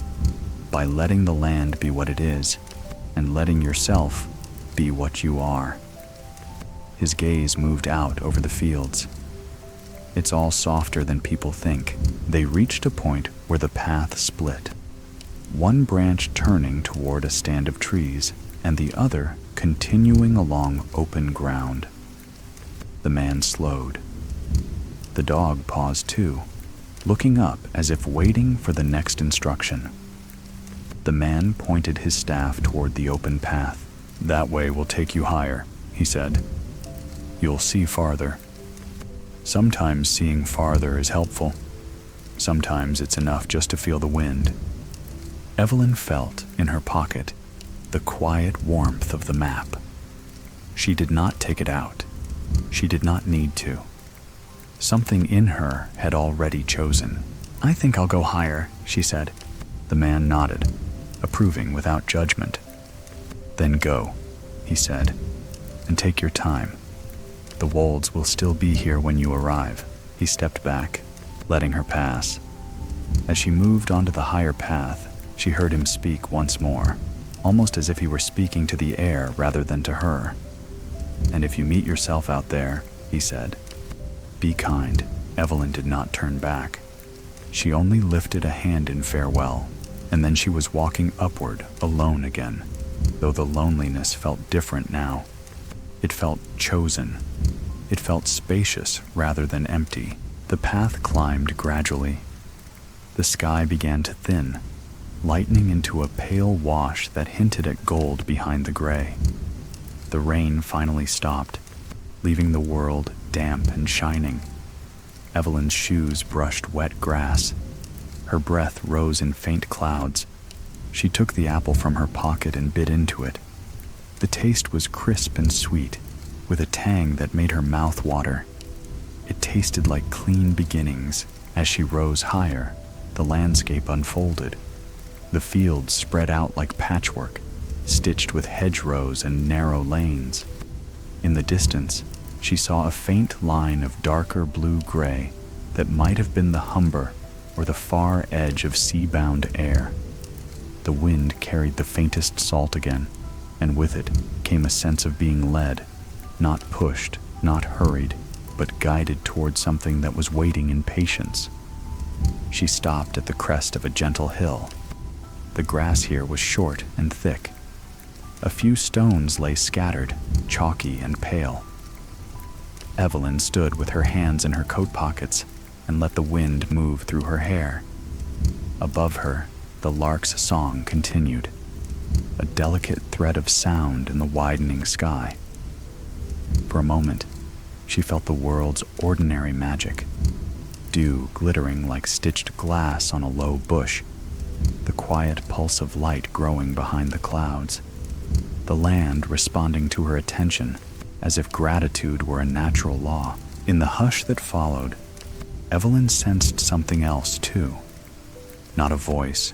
"By letting the land be what it is, and letting yourself be what you are." His gaze moved out over the fields. "It's all softer than people think." They reached a point where the path split, one branch turning toward a stand of trees, and the other continuing along open ground. The man slowed. The dog paused too, looking up as if waiting for the next instruction. The man pointed his staff toward the open path. "That way will take you higher," he said. "You'll see farther. Sometimes seeing farther is helpful. Sometimes it's enough just to feel the wind." Evelyn felt in her pocket the quiet warmth of the map. She did not take it out. She did not need to. Something in her had already chosen. "I think I'll go higher," she said. The man nodded, approving without judgment. "Then go," he said, "and take your time. The wolves will still be here when you arrive." He stepped back, letting her pass. As she moved onto the higher path, she heard him speak once more, almost as if he were speaking to the air rather than to her. "And if you meet yourself out there," he said, "be kind." Evelyn did not turn back. She only lifted a hand in farewell, and then she was walking upward alone again, though the loneliness felt different now. It felt chosen. It felt spacious rather than empty. The path climbed gradually. The sky began to thin, lightening into a pale wash that hinted at gold behind the gray. The rain finally stopped, leaving the world damp and shining. Evelyn's shoes brushed wet grass. Her breath rose in faint clouds. She took the apple from her pocket and bit into it. The taste was crisp and sweet, with a tang that made her mouth water. It tasted like clean beginnings. As she rose higher, the landscape unfolded. The fields spread out like patchwork, stitched with hedgerows and narrow lanes. In the distance, she saw a faint line of darker blue-gray that might have been the Humber or the far edge of sea-bound air. The wind carried the faintest salt again, and with it came a sense of being led, not pushed, not hurried, but guided toward something that was waiting in patience. She stopped at the crest of a gentle hill. The grass here was short and thick. A few stones lay scattered, chalky and pale. Evelyn stood with her hands in her coat pockets and let the wind move through her hair. Above her, the lark's song continued, a delicate thread of sound in the widening sky. For a moment, she felt the world's ordinary magic, dew glittering like stitched glass on a low bush, the quiet pulse of light growing behind the clouds, the land responding to her attention as if gratitude were a natural law. In the hush that followed, Evelyn sensed something else too. Not a voice,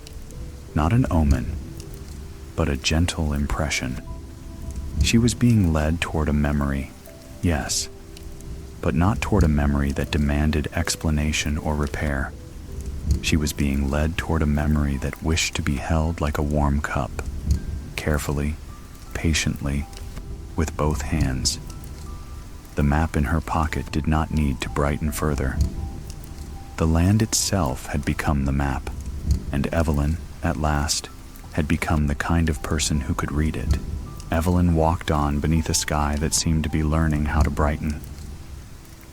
not an omen, but a gentle impression. She was being led toward a memory, yes, but not toward a memory that demanded explanation or repair. She was being led toward a memory that wished to be held like a warm cup, carefully, patiently, with both hands. The map in her pocket did not need to brighten further. The land itself had become the map, and Evelyn, at last, had become the kind of person who could read it. Evelyn walked on beneath a sky that seemed to be learning how to brighten.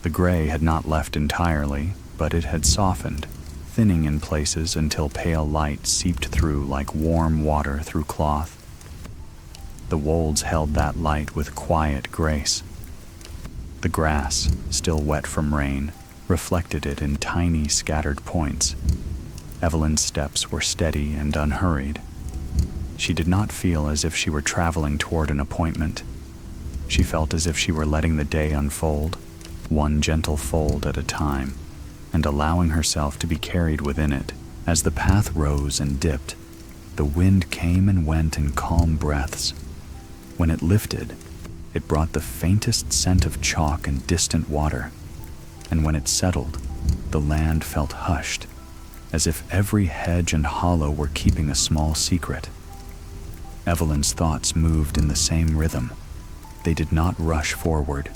The gray had not left entirely, but it had softened, thinning in places until pale light seeped through like warm water through cloth. The wolds held that light with quiet grace. The grass, still wet from rain, reflected it in tiny scattered points. Evelyn's steps were steady and unhurried. She did not feel as if she were traveling toward an appointment. She felt as if she were letting the day unfold, one gentle fold at a time, and allowing herself to be carried within it. As the path rose and dipped, the wind came and went in calm breaths. When it lifted, it brought the faintest scent of chalk and distant water, and when it settled, the land felt hushed, as if every hedge and hollow were keeping a small secret. Evelyn's thoughts moved in the same rhythm. They did not rush forward.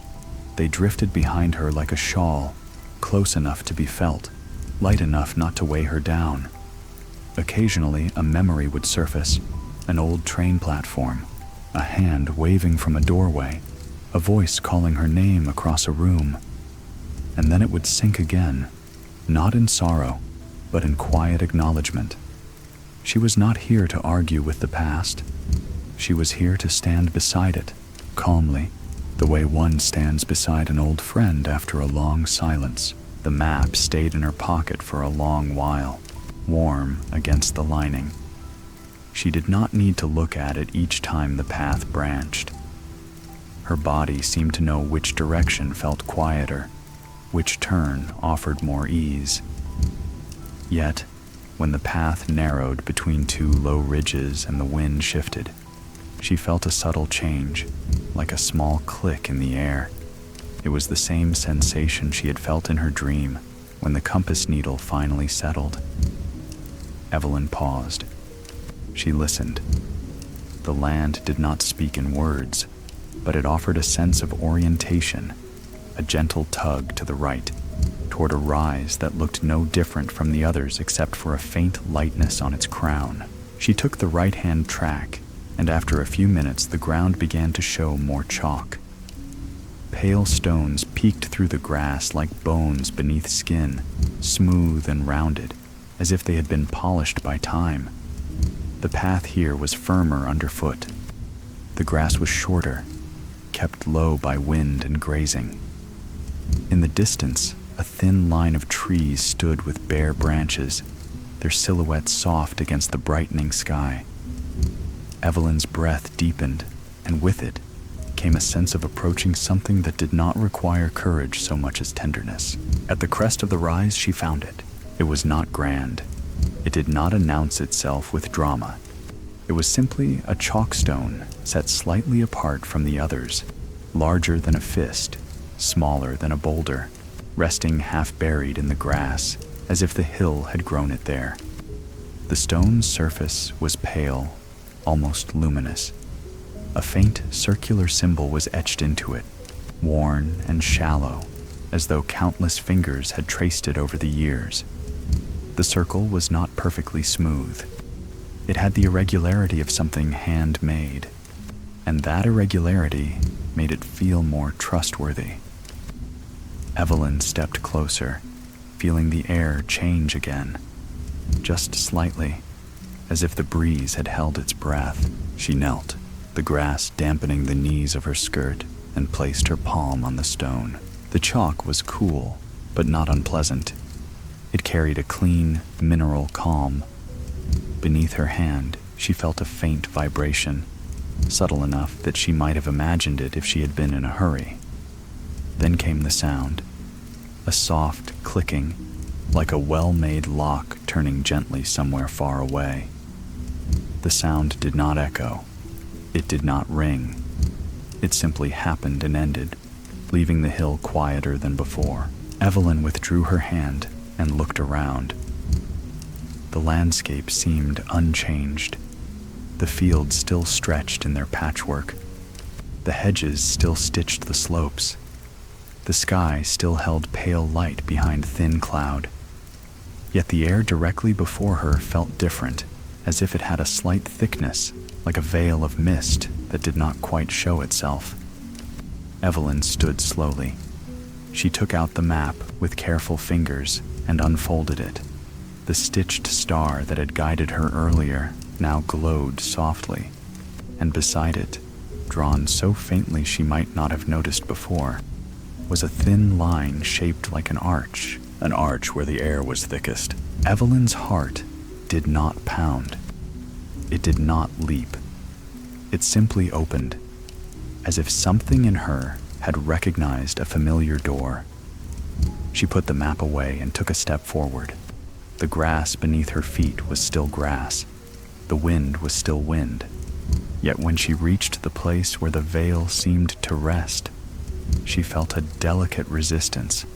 They drifted behind her like a shawl, close enough to be felt, light enough not to weigh her down. Occasionally, a memory would surface, an old train platform, a hand waving from a doorway, a voice calling her name across a room. And then it would sink again, not in sorrow, but in quiet acknowledgement. She was not here to argue with the past. She was here to stand beside it, calmly, the way one stands beside an old friend after a long silence. The map stayed in her pocket for a long while, warm against the lining. She did not need to look at it each time the path branched. Her body seemed to know which direction felt quieter, which turn offered more ease. Yet, when the path narrowed between two low ridges and the wind shifted, she felt a subtle change, like a small click in the air. It was the same sensation she had felt in her dream when the compass needle finally settled. Evelyn paused. She listened. The land did not speak in words, but it offered a sense of orientation, a gentle tug to the right, toward a rise that looked no different from the others except for a faint lightness on its crown. She took the right-hand track, and after a few minutes the ground began to show more chalk. Pale stones peeked through the grass like bones beneath skin, smooth and rounded, as if they had been polished by time. The path here was firmer underfoot. The grass was shorter, kept low by wind and grazing. In the distance, a thin line of trees stood with bare branches, their silhouettes soft against the brightening sky. Evelyn's breath deepened, and with it came a sense of approaching something that did not require courage so much as tenderness. At the crest of the rise, she found it. It was not grand. It did not announce itself with drama. It was simply a chalk stone set slightly apart from the others, larger than a fist, smaller than a boulder, resting half buried in the grass, as if the hill had grown it there. The stone's surface was pale, almost luminous. A faint circular symbol was etched into it, worn and shallow, as though countless fingers had traced it over the years. The circle was not perfectly smooth. It had the irregularity of something handmade, and that irregularity made it feel more trustworthy. Evelyn stepped closer, feeling the air change again, just slightly, as if the breeze had held its breath. She knelt, the grass dampening the knees of her skirt, and placed her palm on the stone. The chalk was cool, but not unpleasant. It carried a clean, mineral calm. Beneath her hand, she felt a faint vibration, subtle enough that she might have imagined it if she had been in a hurry. Then came the sound, a soft clicking, like a well-made lock turning gently somewhere far away. The sound did not echo. It did not ring. It simply happened and ended, leaving the hill quieter than before. Evelyn withdrew her hand and looked around. The landscape seemed unchanged. The fields still stretched in their patchwork. The hedges still stitched the slopes. The sky still held pale light behind thin cloud. Yet the air directly before her felt different, as if it had a slight thickness, like a veil of mist that did not quite show itself. Evelyn stood slowly. She took out the map with careful fingers and unfolded it. The stitched star that had guided her earlier now glowed softly, and beside it, drawn so faintly she might not have noticed before, was a thin line shaped like an arch where the air was thickest. Evelyn's heart did not pound. It did not leap. It simply opened, as if something in her had recognized a familiar door. She put the map away and took a step forward. The grass beneath her feet was still grass. The wind was still wind. Yet when she reached the place where the veil seemed to rest, she felt a delicate resistance,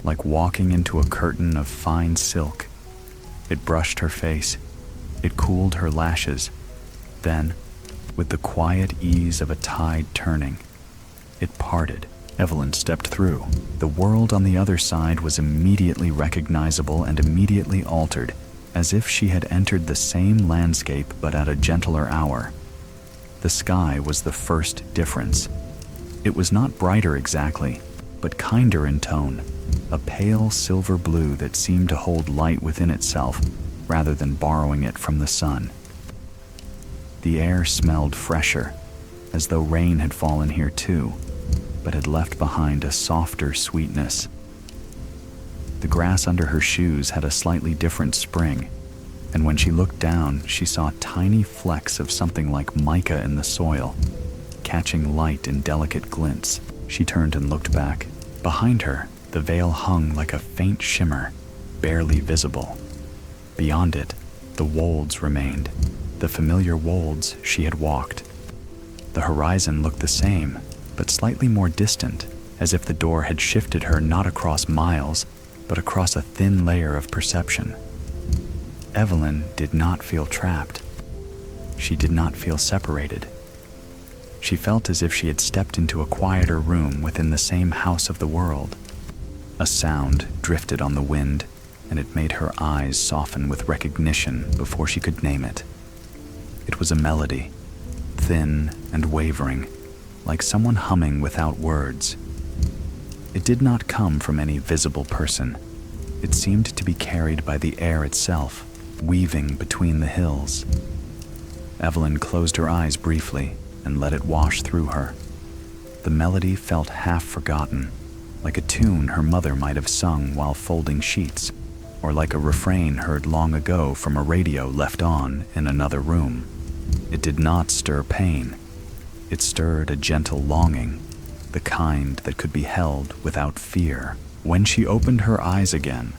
like walking into a curtain of fine silk. It brushed her face. It cooled her lashes. Then, with the quiet ease of a tide turning, it parted. Evelyn stepped through. The world on the other side was immediately recognizable and immediately altered, as if she had entered the same landscape but at a gentler hour. The sky was the first difference. It was not brighter exactly, but kinder in tone, a pale silver blue that seemed to hold light within itself rather than borrowing it from the sun. The air smelled fresher, as though rain had fallen here too, but had left behind a softer sweetness. The grass under her shoes had a slightly different spring, and when she looked down, she saw tiny flecks of something like mica in the soil, catching light in delicate glints. She turned and looked back. Behind her, the veil hung like a faint shimmer, barely visible. Beyond it, the wolds remained, the familiar wolds she had walked. The horizon looked the same, but slightly more distant, as if the door had shifted her not across miles, but across a thin layer of perception. Evelyn did not feel trapped. She did not feel separated. She felt as if she had stepped into a quieter room within the same house of the world. A sound drifted on the wind, and it made her eyes soften with recognition before she could name it. It was a melody, thin and wavering, like someone humming without words. It did not come from any visible person. It seemed to be carried by the air itself, weaving between the hills. Evelyn closed her eyes briefly and let it wash through her. The melody felt half forgotten, like a tune her mother might have sung while folding sheets, or like a refrain heard long ago from a radio left on in another room. It did not stir pain. It stirred a gentle longing, the kind that could be held without fear. When she opened her eyes again,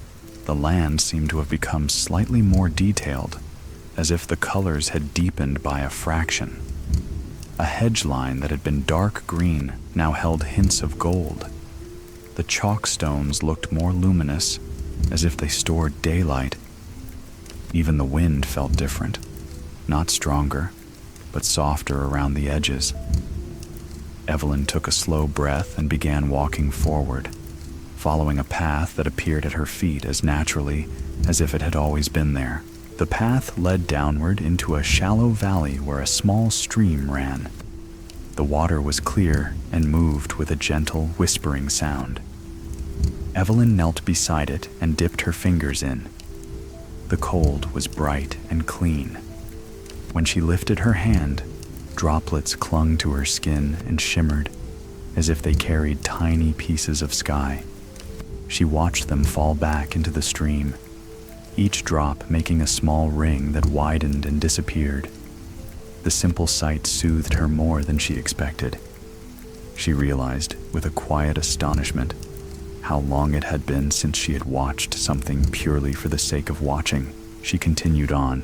the land seemed to have become slightly more detailed, as if the colors had deepened by a fraction. A hedge line that had been dark green now held hints of gold. The chalk stones looked more luminous, as if they stored daylight. Even the wind felt different, not stronger, but softer around the edges. Evelyn took a slow breath and began walking forward, following a path that appeared at her feet as naturally as if it had always been there. The path led downward into a shallow valley where a small stream ran. The water was clear and moved with a gentle, whispering sound. Evelyn knelt beside it and dipped her fingers in. The cold was bright and clean. When she lifted her hand, droplets clung to her skin and shimmered, as if they carried tiny pieces of sky. She watched them fall back into the stream, each drop making a small ring that widened and disappeared. The simple sight soothed her more than she expected. She realized, with a quiet astonishment, how long it had been since she had watched something purely for the sake of watching. She continued on,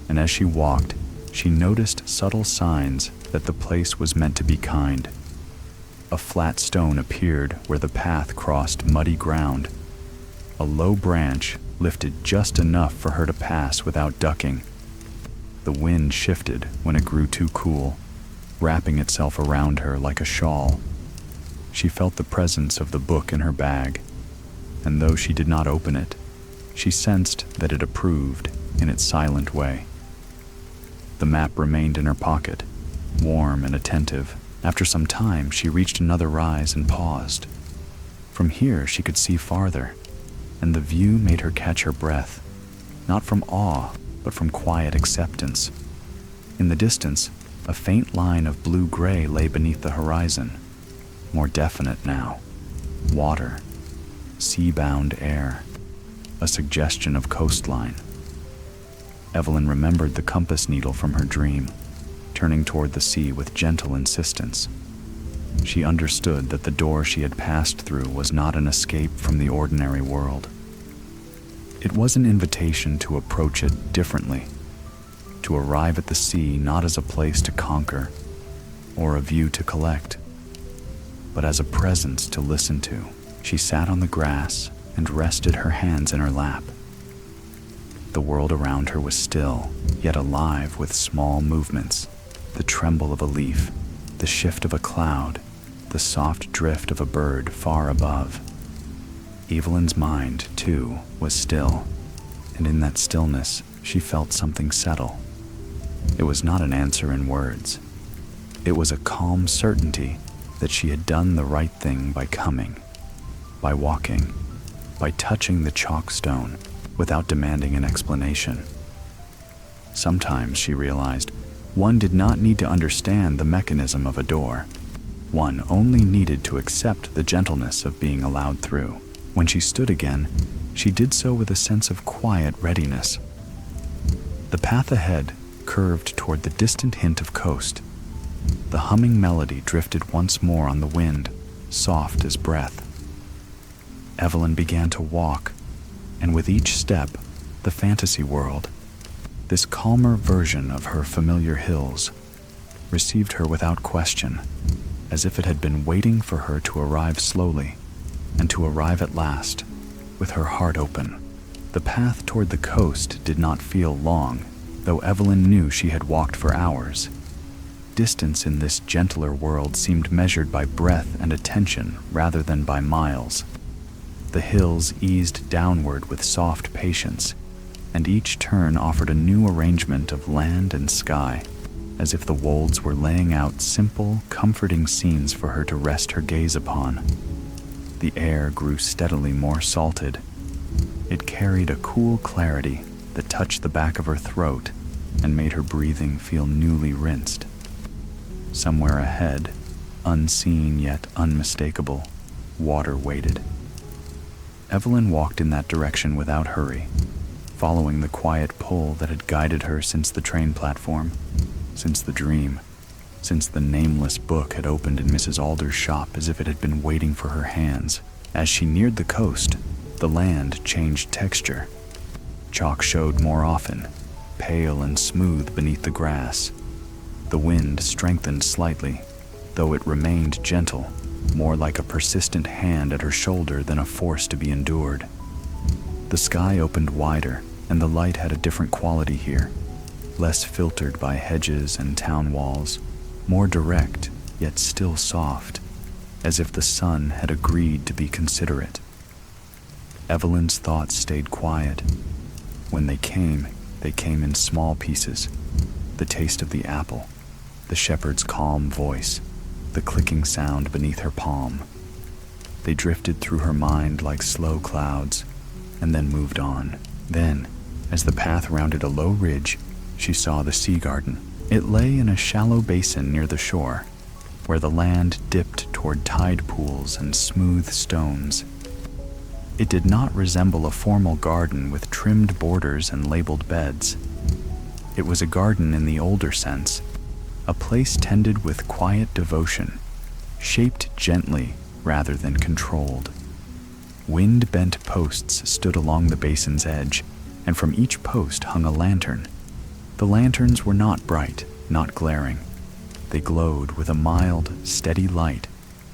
and as she walked, she noticed subtle signs that the place was meant to be kind. A flat stone appeared where the path crossed muddy ground. A low branch lifted just enough for her to pass without ducking. The wind shifted when it grew too cool, wrapping itself around her like a shawl. She felt the presence of the book in her bag, and though she did not open it, she sensed that it approved in its silent way. The map remained in her pocket, warm and attentive. After some time, she reached another rise and paused. From here, she could see farther, and the view made her catch her breath, not from awe, but from quiet acceptance. In the distance, a faint line of blue-gray lay beneath the horizon, more definite now. Water, sea-bound air, a suggestion of coastline. Evelyn remembered the compass needle from her dream, turning toward the sea with gentle insistence. She understood that the door she had passed through was not an escape from the ordinary world. It was an invitation to approach it differently, to arrive at the sea not as a place to conquer or a view to collect, but as a presence to listen to. She sat on the grass and rested her hands in her lap. The world around her was still, yet alive with small movements, the tremble of a leaf, the shift of a cloud, the soft drift of a bird far above. Evelyn's mind, too, was still, and in that stillness she felt something settle. It was not an answer in words. It was a calm certainty that she had done the right thing by coming, by walking, by touching the chalk stone without demanding an explanation. Sometimes, she realized, one did not need to understand the mechanism of a door. One only needed to accept the gentleness of being allowed through. When she stood again, she did so with a sense of quiet readiness. The path ahead curved toward the distant hint of coast. The humming melody drifted once more on the wind, soft as breath. Evelyn began to walk, and with each step, the fantasy world, this calmer version of her familiar hills, received her without question, as if it had been waiting for her to arrive slowly, and to arrive at last, with her heart open. The path toward the coast did not feel long, though Evelyn knew she had walked for hours. Distance in this gentler world seemed measured by breath and attention rather than by miles. The hills eased downward with soft patience, and each turn offered a new arrangement of land and sky, as if the wolds were laying out simple, comforting scenes for her to rest her gaze upon. The air grew steadily more salted. It carried a cool clarity that touched the back of her throat and made her breathing feel newly rinsed. Somewhere ahead, unseen yet unmistakable, water waited. Evelyn walked in that direction without hurry, following the quiet pull that had guided her since the train platform, since the dream, since the nameless book had opened in Mrs. Alder's shop as if it had been waiting for her hands. As she neared the coast, the land changed texture. Chalk showed more often, pale and smooth beneath the grass. The wind strengthened slightly, though it remained gentle, more like a persistent hand at her shoulder than a force to be endured. The sky opened wider, and the light had a different quality here, less filtered by hedges and town walls, more direct, yet still soft, as if the sun had agreed to be considerate. Evelyn's thoughts stayed quiet. When they came in small pieces. The taste of the apple, the shepherd's calm voice, the clicking sound beneath her palm. They drifted through her mind like slow clouds, and then moved on. Then, as the path rounded a low ridge, she saw the sea garden. It lay in a shallow basin near the shore, where the land dipped toward tide pools and smooth stones. It did not resemble a formal garden with trimmed borders and labeled beds. It was a garden in the older sense, a place tended with quiet devotion, shaped gently rather than controlled. Wind-bent posts stood along the basin's edge, and from each post hung a lantern. The lanterns were not bright, not glaring. They glowed with a mild, steady light,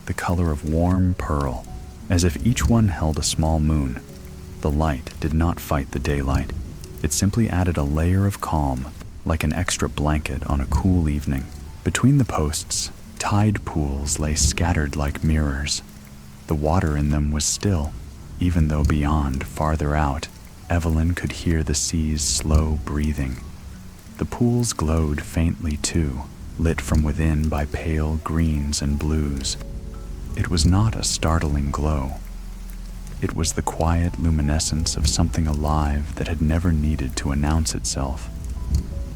the color of warm pearl, as if each one held a small moon. The light did not fight the daylight. It simply added a layer of calm, like an extra blanket on a cool evening. Between the posts, tide pools lay scattered like mirrors. The water in them was still, even though beyond, farther out, Evelyn could hear the sea's slow breathing. The pools glowed faintly too, lit from within by pale greens and blues. It was not a startling glow. It was the quiet luminescence of something alive that had never needed to announce itself.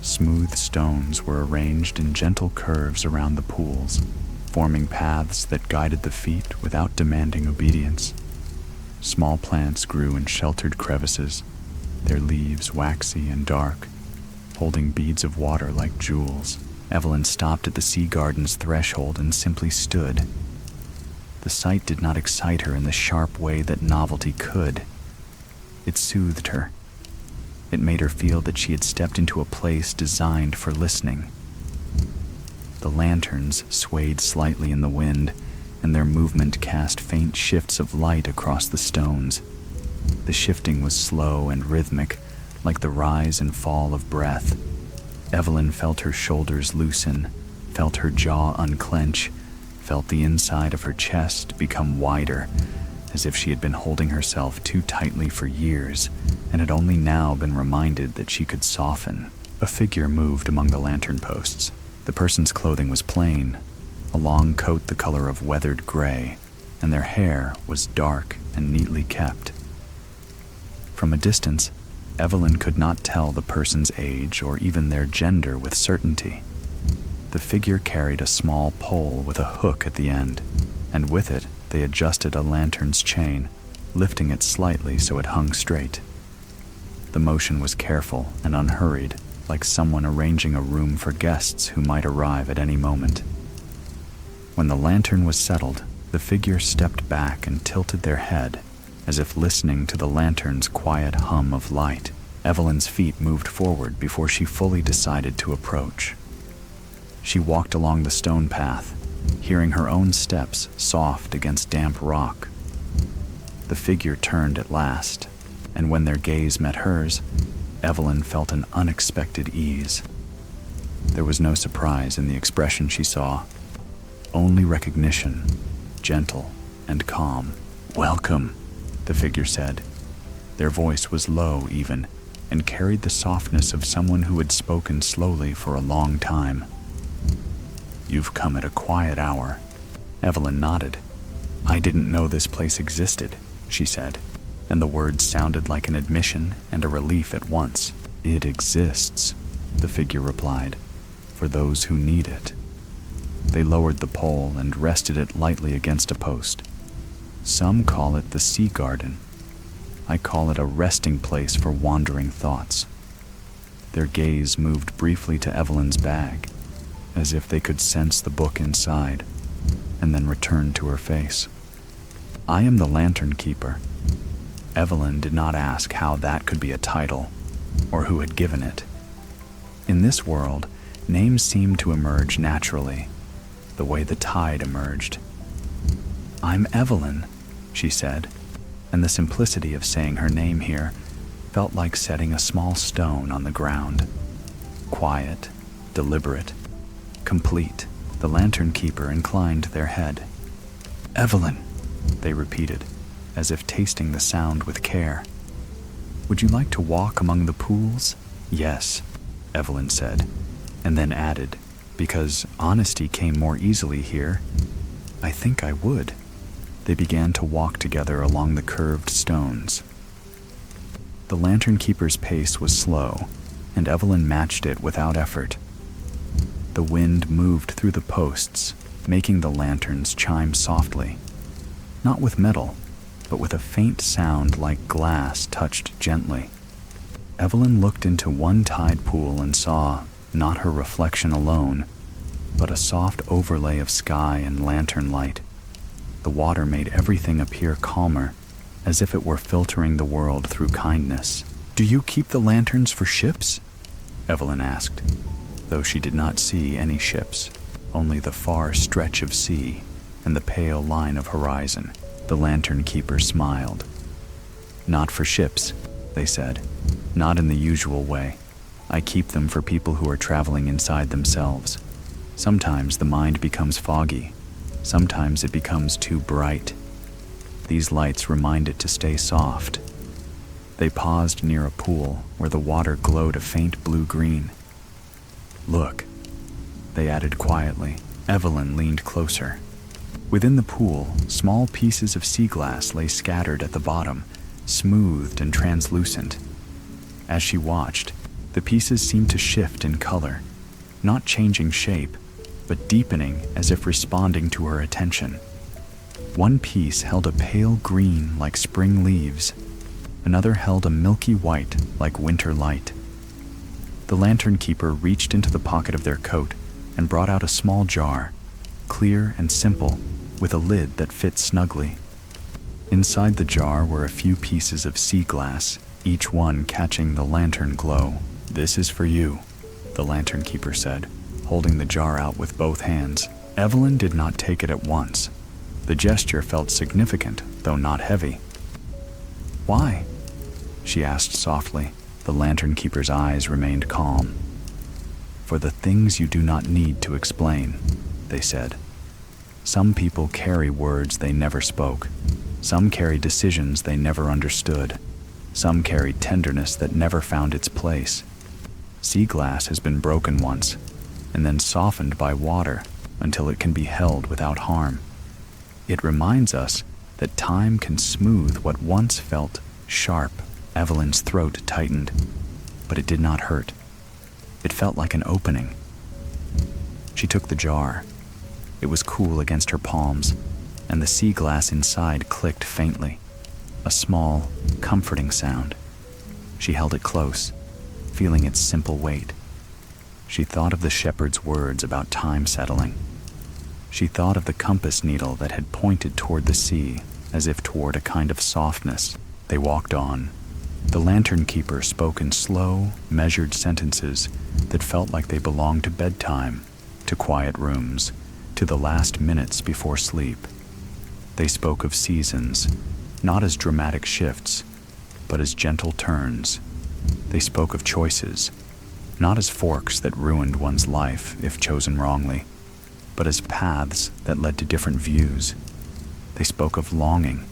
Smooth stones were arranged in gentle curves around the pools, forming paths that guided the feet without demanding obedience. Small plants grew in sheltered crevices, their leaves waxy and dark, holding beads of water like jewels. Evelyn stopped at the sea garden's threshold and simply stood. The sight did not excite her in the sharp way that novelty could. It soothed her. It made her feel that she had stepped into a place designed for listening. The lanterns swayed slightly in the wind, and their movement cast faint shifts of light across the stones. The shifting was slow and rhythmic, like the rise and fall of breath. Evelyn felt her shoulders loosen, felt her jaw unclench, felt the inside of her chest become wider, as if she had been holding herself too tightly for years and had only now been reminded that she could soften. A figure moved among the lantern posts. The person's clothing was plain, a long coat the color of weathered gray, and their hair was dark and neatly kept. From a distance, Evelyn could not tell the person's age or even their gender with certainty. The figure carried a small pole with a hook at the end, and with it they adjusted a lantern's chain, lifting it slightly so it hung straight. The motion was careful and unhurried, like someone arranging a room for guests who might arrive at any moment. When the lantern was settled, the figure stepped back and tilted their head, as if listening to the lantern's quiet hum of light. Evelyn's feet moved forward before she fully decided to approach. She walked along the stone path, hearing her own steps soft against damp rock. The figure turned at last, and when their gaze met hers, Evelyn felt an unexpected ease. There was no surprise in the expression she saw, only recognition, gentle and calm. "Welcome," the figure said. Their voice was low even, and carried the softness of someone who had spoken slowly for a long time. "You've come at a quiet hour." Evelyn nodded. "I didn't know this place existed," she said, and the words sounded like an admission and a relief at once. "It exists," the figure replied, "for those who need it." They lowered the pole and rested it lightly against a post. "Some call it the sea garden. I call it a resting place for wandering thoughts." Their gaze moved briefly to Evelyn's bag, as if they could sense the book inside, and then returned to her face. "I am the lantern keeper." Evelyn did not ask how that could be a title, or who had given it. In this world, names seemed to emerge naturally, the way the tide emerged. "I'm Evelyn," she said, and the simplicity of saying her name here felt like setting a small stone on the ground. Quiet, deliberate, complete. The lantern keeper inclined their head. "Evelyn," they repeated, as if tasting the sound with care. "Would you like to walk among the pools?" "Yes," Evelyn said, and then added, because honesty came more easily here, "I think I would." They began to walk together along the curved stones. The lantern keeper's pace was slow, and Evelyn matched it without effort. The wind moved through the posts, making the lanterns chime softly, not with metal, but with a faint sound like glass touched gently. Evelyn looked into one tide pool and saw, not her reflection alone, but a soft overlay of sky and lantern light. The water made everything appear calmer, as if it were filtering the world through kindness. "Do you keep the lanterns for ships?" Evelyn asked, though she did not see any ships, only the far stretch of sea and the pale line of horizon. The lantern keeper smiled. "Not for ships," they said, "not in the usual way. I keep them for people who are traveling inside themselves. Sometimes the mind becomes foggy. Sometimes it becomes too bright. These lights remind it to stay soft." They paused near a pool where the water glowed a faint blue-green. "Look," they added quietly. Evelyn leaned closer. Within the pool, small pieces of sea glass lay scattered at the bottom, smoothed and translucent. As she watched, the pieces seemed to shift in color, not changing shape, but deepening as if responding to her attention. One piece held a pale green like spring leaves. Another held a milky white like winter light. The lantern keeper reached into the pocket of their coat and brought out a small jar, clear and simple, with a lid that fit snugly. Inside the jar were a few pieces of sea glass, each one catching the lantern glow. "This is for you," the lantern keeper said, holding the jar out with both hands. Evelyn did not take it at once. The gesture felt significant, though not heavy. "Why?" she asked softly. The lantern keeper's eyes remained calm. "For the things you do not need to explain," they said. "Some people carry words they never spoke. Some carry decisions they never understood. Some carry tenderness that never found its place. Sea glass has been broken once, and then softened by water until it can be held without harm. It reminds us that time can smooth what once felt sharp." Evelyn's throat tightened, but it did not hurt. It felt like an opening. She took the jar. It was cool against her palms, and the sea glass inside clicked faintly, a small, comforting sound. She held it close, feeling its simple weight. She thought of the shepherd's words about time settling. She thought of the compass needle that had pointed toward the sea, as if toward a kind of softness. They walked on. The lantern keeper spoke in slow, measured sentences that felt like they belonged to bedtime, to quiet rooms, to the last minutes before sleep. They spoke of seasons, not as dramatic shifts, but as gentle turns. They spoke of choices, not as forks that ruined one's life if chosen wrongly, but as paths that led to different views. They spoke of longing,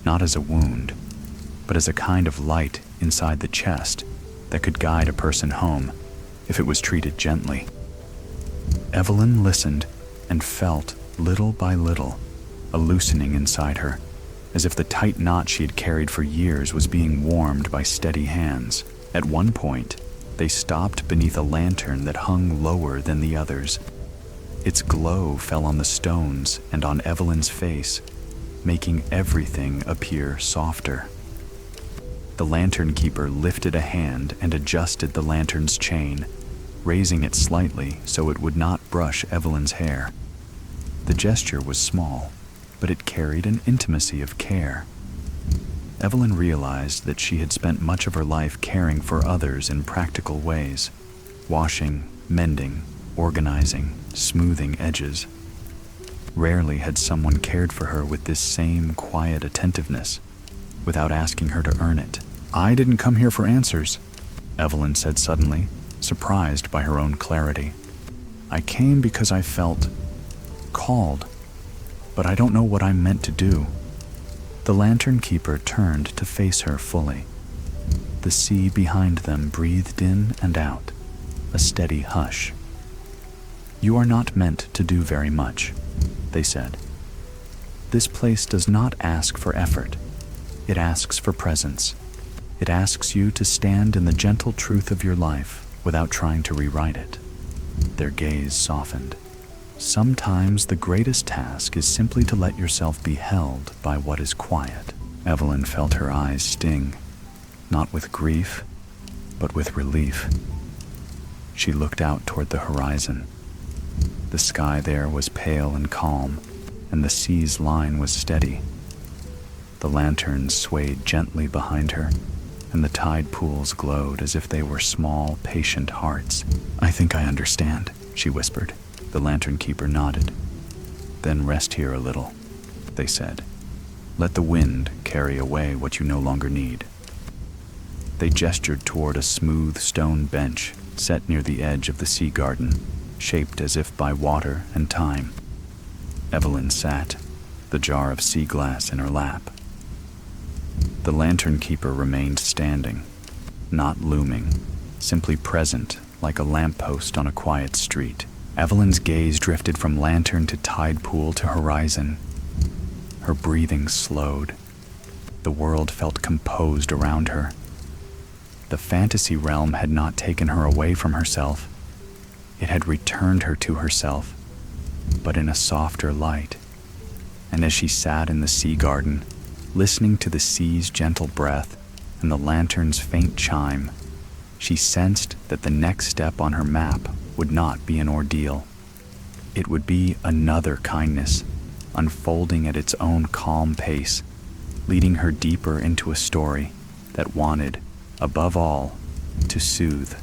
not as a wound, but as a kind of light inside the chest that could guide a person home if it was treated gently. Evelyn listened and felt, little by little, a loosening inside her, as if the tight knot she had carried for years was being warmed by steady hands. At one point, they stopped beneath a lantern that hung lower than the others. Its glow fell on the stones and on Evelyn's face, making everything appear softer. The lantern keeper lifted a hand and adjusted the lantern's chain, raising it slightly so it would not brush Evelyn's hair. The gesture was small, but it carried an intimacy of care. Evelyn realized that she had spent much of her life caring for others in practical ways, washing, mending, organizing, smoothing edges. Rarely had someone cared for her with this same quiet attentiveness, without asking her to earn it. "I didn't come here for answers," Evelyn said suddenly, surprised by her own clarity. "I came because I felt called, but I don't know what I'm meant to do." The lantern keeper turned to face her fully. The sea behind them breathed in and out, a steady hush. "You are not meant to do very much," they said. "This place does not ask for effort. It asks for presence. It asks you to stand in the gentle truth of your life without trying to rewrite it." Their gaze softened. "Sometimes the greatest task is simply to let yourself be held by what is quiet." Evelyn felt her eyes sting, not with grief, but with relief. She looked out toward the horizon. The sky there was pale and calm, and the sea's line was steady. The lanterns swayed gently behind her, and the tide pools glowed as if they were small, patient hearts. "I think I understand," she whispered. The lantern keeper nodded. "Then rest here a little," they said. "Let the wind carry away what you no longer need." They gestured toward a smooth stone bench set near the edge of the sea garden, shaped as if by water and time. Evelyn sat, the jar of sea glass in her lap. The lantern keeper remained standing, not looming, simply present like a lamppost on a quiet street. Evelyn's gaze drifted from lantern to tide pool to horizon. Her breathing slowed. The world felt composed around her. The fantasy realm had not taken her away from herself. It had returned her to herself, but in a softer light. And as she sat in the sea garden, listening to the sea's gentle breath and the lantern's faint chime, she sensed that the next step on her map would not be an ordeal. It would be another kindness, unfolding at its own calm pace, leading her deeper into a story that wanted, above all, to soothe.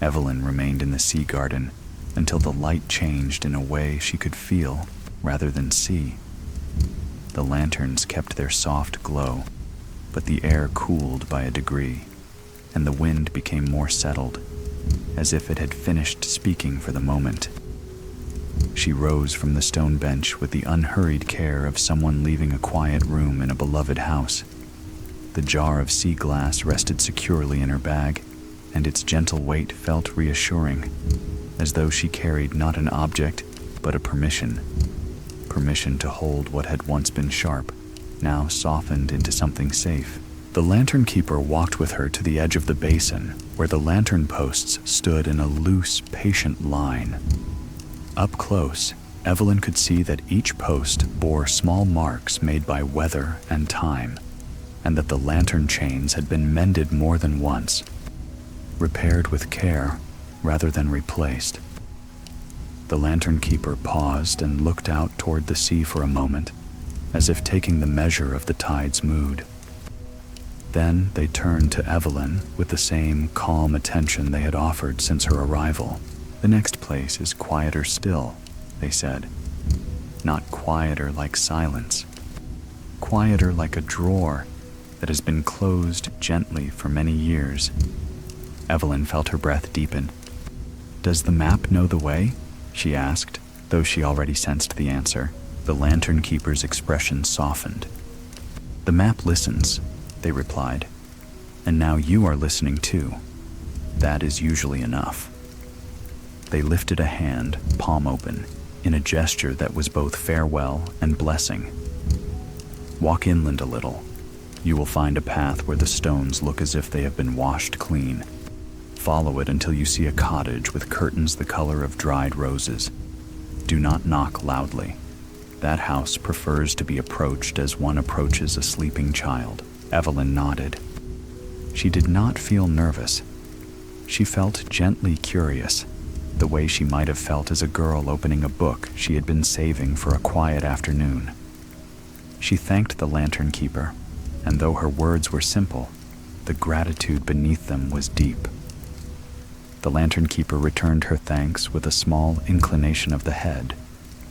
Evelyn remained in the sea garden until the light changed in a way she could feel rather than see. The lanterns kept their soft glow, but the air cooled by a degree, and the wind became more settled, as if it had finished speaking for the moment. She rose from the stone bench with the unhurried care of someone leaving a quiet room in a beloved house. The jar of sea glass rested securely in her bag, and its gentle weight felt reassuring, as though she carried not an object, but a permission to hold what had once been sharp, now softened into something safe. The lantern keeper walked with her to the edge of the basin, where the lantern posts stood in a loose, patient line. Up close, Evelyn could see that each post bore small marks made by weather and time, and that the lantern chains had been mended more than once, repaired with care rather than replaced. The lantern keeper paused and looked out toward the sea for a moment, as if taking the measure of the tide's mood. Then they turned to Evelyn with the same calm attention they had offered since her arrival. "The next place is quieter still," they said. "Not quieter like silence. Quieter like a drawer that has been closed gently for many years." Evelyn felt her breath deepen. "Does the map know the way?" she asked, though she already sensed the answer. The lantern keeper's expression softened. "The map listens," they replied, "and now you are listening too. That is usually enough." They lifted a hand, palm open, in a gesture that was both farewell and blessing. "Walk inland a little. You will find a path where the stones look as if they have been washed clean. Follow it until you see a cottage with curtains the color of dried roses. Do not knock loudly. That house prefers to be approached as one approaches a sleeping child." Evelyn nodded. She did not feel nervous. She felt gently curious, the way she might have felt as a girl opening a book she had been saving for a quiet afternoon. She thanked the lantern keeper, and though her words were simple, the gratitude beneath them was deep. The lantern keeper returned her thanks with a small inclination of the head,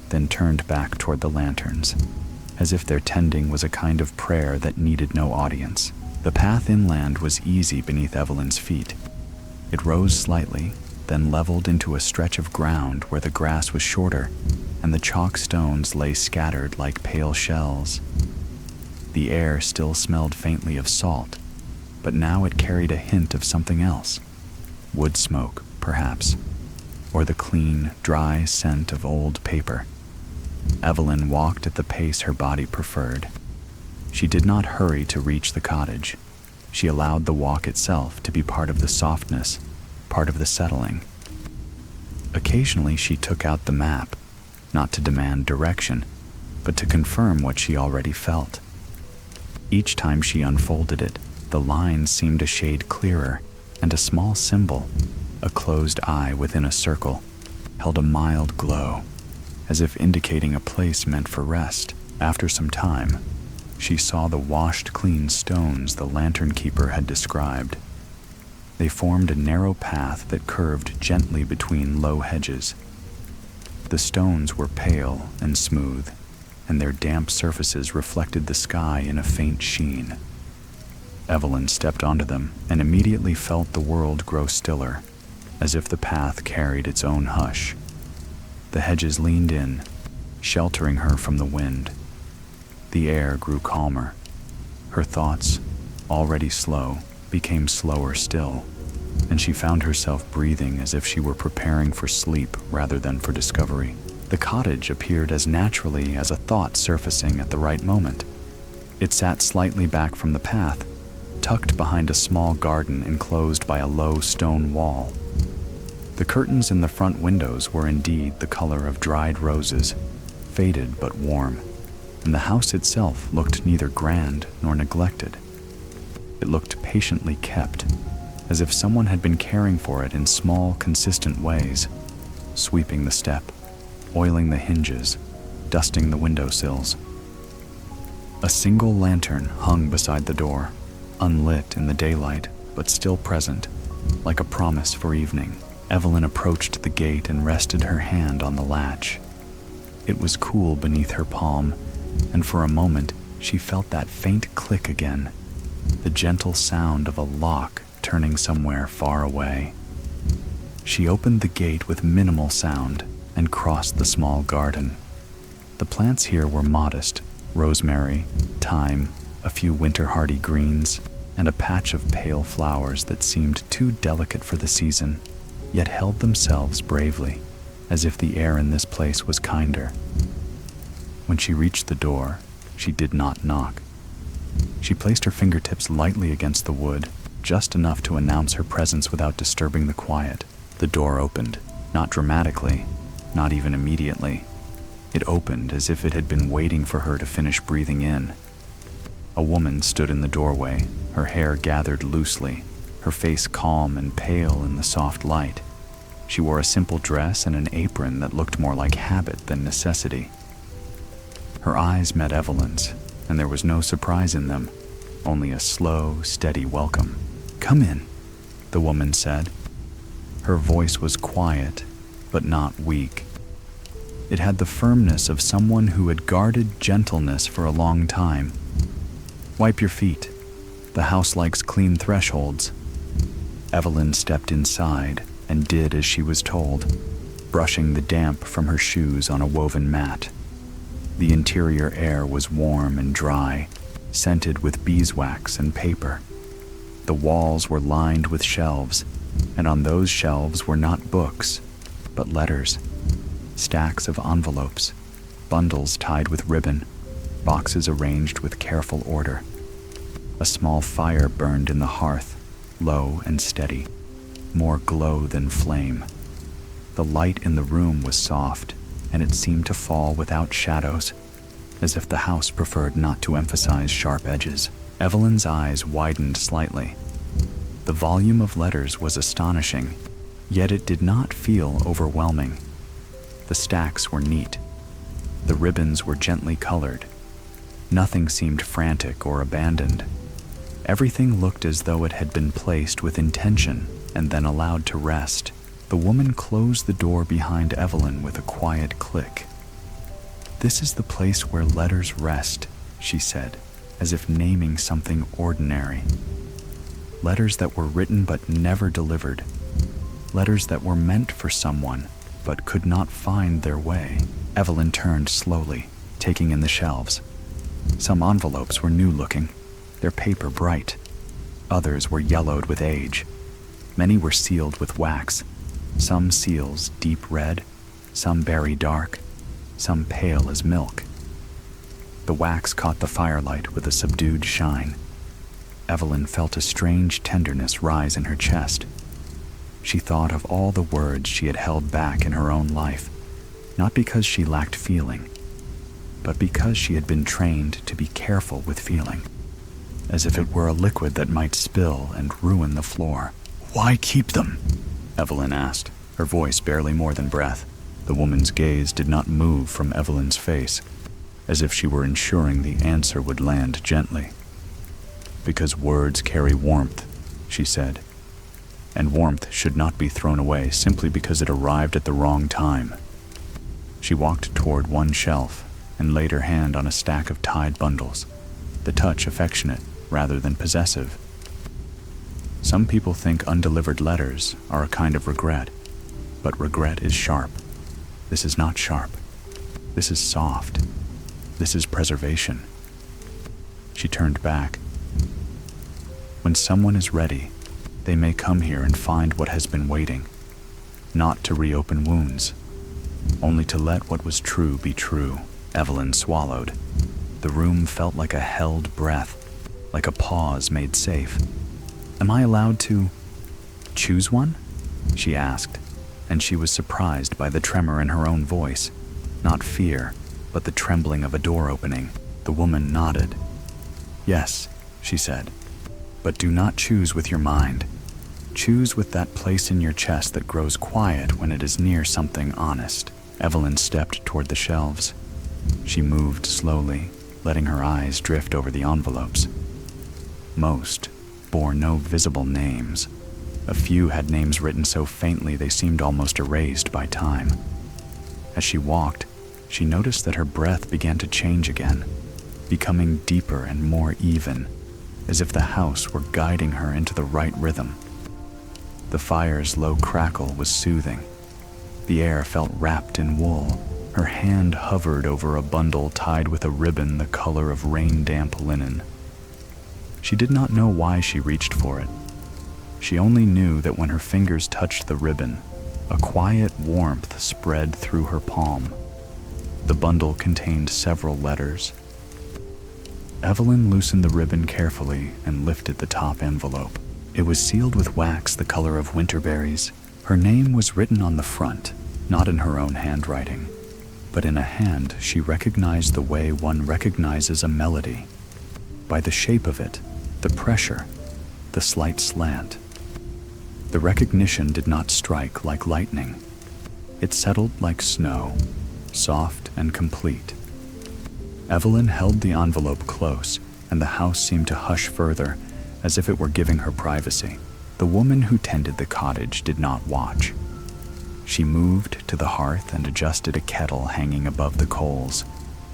then turned back toward the lanterns, as if their tending was a kind of prayer that needed no audience. The path inland was easy beneath Evelyn's feet. It rose slightly, then leveled into a stretch of ground where the grass was shorter, and the chalk stones lay scattered like pale shells. The air still smelled faintly of salt, but now it carried a hint of something else. Wood smoke, perhaps, or the clean, dry scent of old paper. Evelyn walked at the pace her body preferred. She did not hurry to reach the cottage. She allowed the walk itself to be part of the softness, part of the settling. Occasionally she took out the map, not to demand direction, but to confirm what she already felt. Each time she unfolded it, the lines seemed a shade clearer, and a small symbol, a closed eye within a circle, held a mild glow, as if indicating a place meant for rest. After some time, she saw the washed clean stones the lantern keeper had described. They formed a narrow path that curved gently between low hedges. The stones were pale and smooth, and their damp surfaces reflected the sky in a faint sheen. Evelyn stepped onto them and immediately felt the world grow stiller, as if the path carried its own hush. The hedges leaned in, sheltering her from the wind. The air grew calmer. Her thoughts, already slow, became slower still. and she found herself breathing as if she were preparing for sleep rather than for discovery. The cottage appeared as naturally as a thought surfacing at the right moment. It sat slightly back from the path, tucked behind a small garden enclosed by a low stone wall. The curtains in the front windows were indeed the color of dried roses, faded but warm, and the house itself looked neither grand nor neglected. It looked patiently kept, as if someone had been caring for it in small, consistent ways, sweeping the step, oiling the hinges, dusting the windowsills. A single lantern hung beside the door, unlit in the daylight, but still present, like a promise for evening. Evelyn approached the gate and rested her hand on the latch. It was cool beneath her palm, and for a moment she felt that faint click again, the gentle sound of a lock turning somewhere far away. She opened the gate with minimal sound and crossed the small garden. The plants here were modest: rosemary, thyme, a few winter-hardy greens, and a patch of pale flowers that seemed too delicate for the season, yet held themselves bravely, as if the air in this place was kinder. When she reached the door, she did not knock. She placed her fingertips lightly against the wood, just enough to announce her presence without disturbing the quiet. The door opened, not dramatically, not even immediately. It opened as if it had been waiting for her to finish breathing in. A woman stood in the doorway, her hair gathered loosely, her face calm and pale in the soft light. She wore a simple dress and an apron that looked more like habit than necessity. Her eyes met Evelyn's, and there was no surprise in them, only a slow, steady welcome. "Come in," the woman said. Her voice was quiet, but not weak. It had the firmness of someone who had guarded gentleness for a long time. "Wipe your feet. The house likes clean thresholds." Evelyn stepped inside and did as she was told, brushing the damp from her shoes on a woven mat. The interior air was warm and dry, scented with beeswax and paper. The walls were lined with shelves, and on those shelves were not books, but letters, stacks of envelopes, bundles tied with ribbon, boxes arranged with careful order. A small fire burned in the hearth, low and steady, more glow than flame. The light in the room was soft, and it seemed to fall without shadows, as if the house preferred not to emphasize sharp edges. Evelyn's eyes widened slightly. The volume of letters was astonishing, yet it did not feel overwhelming. The stacks were neat. The ribbons were gently colored. Nothing seemed frantic or abandoned. Everything looked as though it had been placed with intention and then allowed to rest. The woman closed the door behind Evelyn with a quiet click. "This is the place where letters rest," she said, as if naming something ordinary. Letters that were written but never delivered. Letters that were meant for someone but could not find their way. Evelyn turned slowly, taking in the shelves. Some envelopes were new-looking, their paper bright. Others were yellowed with age. Many were sealed with wax, some seals deep red, some berry dark, some pale as milk. The wax caught the firelight with a subdued shine. Evelyn felt a strange tenderness rise in her chest. She thought of all the words she had held back in her own life, not because she lacked feeling, but because she had been trained to be careful with feeling, as if it were a liquid that might spill and ruin the floor. "Why keep them?" Evelyn asked, her voice barely more than breath. The woman's gaze did not move from Evelyn's face, as if she were ensuring the answer would land gently. "Because words carry warmth," she said, "and warmth should not be thrown away simply because it arrived at the wrong time." She walked toward one shelf and laid her hand on a stack of tied bundles, the touch affectionate rather than possessive. Some people think undelivered letters are a kind of regret, but regret is sharp. This is not sharp. This is soft. This is preservation. She turned back. "When someone is ready, They may come here and find what has been waiting, not to reopen wounds, only to let what was true be true. Evelyn swallowed. The room felt like a held breath, like a pause made safe. Am I allowed to choose one? She asked, and she was surprised by the tremor in her own voice. Not fear, but the trembling of a door opening. The woman nodded. Yes, she said, but do not choose with your mind. Choose with that place in your chest that grows quiet when it is near something honest. Evelyn stepped toward the shelves. She moved slowly, letting her eyes drift over the envelopes. Most bore no visible names. A few had names written so faintly they seemed almost erased by time. As she walked, she noticed that her breath began to change again, becoming deeper and more even, as if the house were guiding her into the right rhythm. The fire's low crackle was soothing. The air felt wrapped in wool. Her hand hovered over a bundle tied with a ribbon the color of rain-damp linen. She did not know why she reached for it. She only knew that when her fingers touched the ribbon, a quiet warmth spread through her palm. The bundle contained several letters. Evelyn loosened the ribbon carefully and lifted the top envelope. It was sealed with wax the color of winterberries. Her name was written on the front, not in her own handwriting, but in a hand she recognized the way one recognizes a melody. By the shape of it, the pressure, the slight slant. The recognition did not strike like lightning. It settled like snow, soft and complete. Evelyn held the envelope close, and the house seemed to hush further, as if it were giving her privacy. The woman who tended the cottage did not watch. She moved to the hearth and adjusted a kettle hanging above the coals,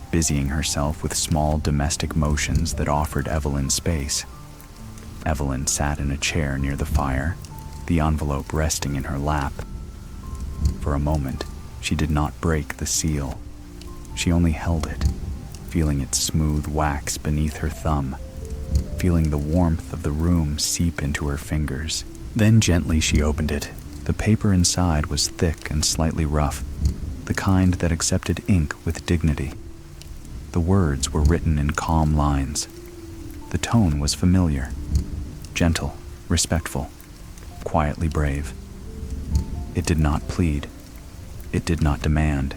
busying herself with small domestic motions that offered Evelyn space. Evelyn sat in a chair near the fire, the envelope resting in her lap. For a moment, she did not break the seal. She only held it, feeling its smooth wax beneath her thumb, feeling the warmth of the room seep into her fingers. Then gently she opened it. The paper inside was thick and slightly rough, the kind that accepted ink with dignity. The words were written in calm lines. The tone was familiar, gentle, respectful, quietly brave. It did not plead. It did not demand.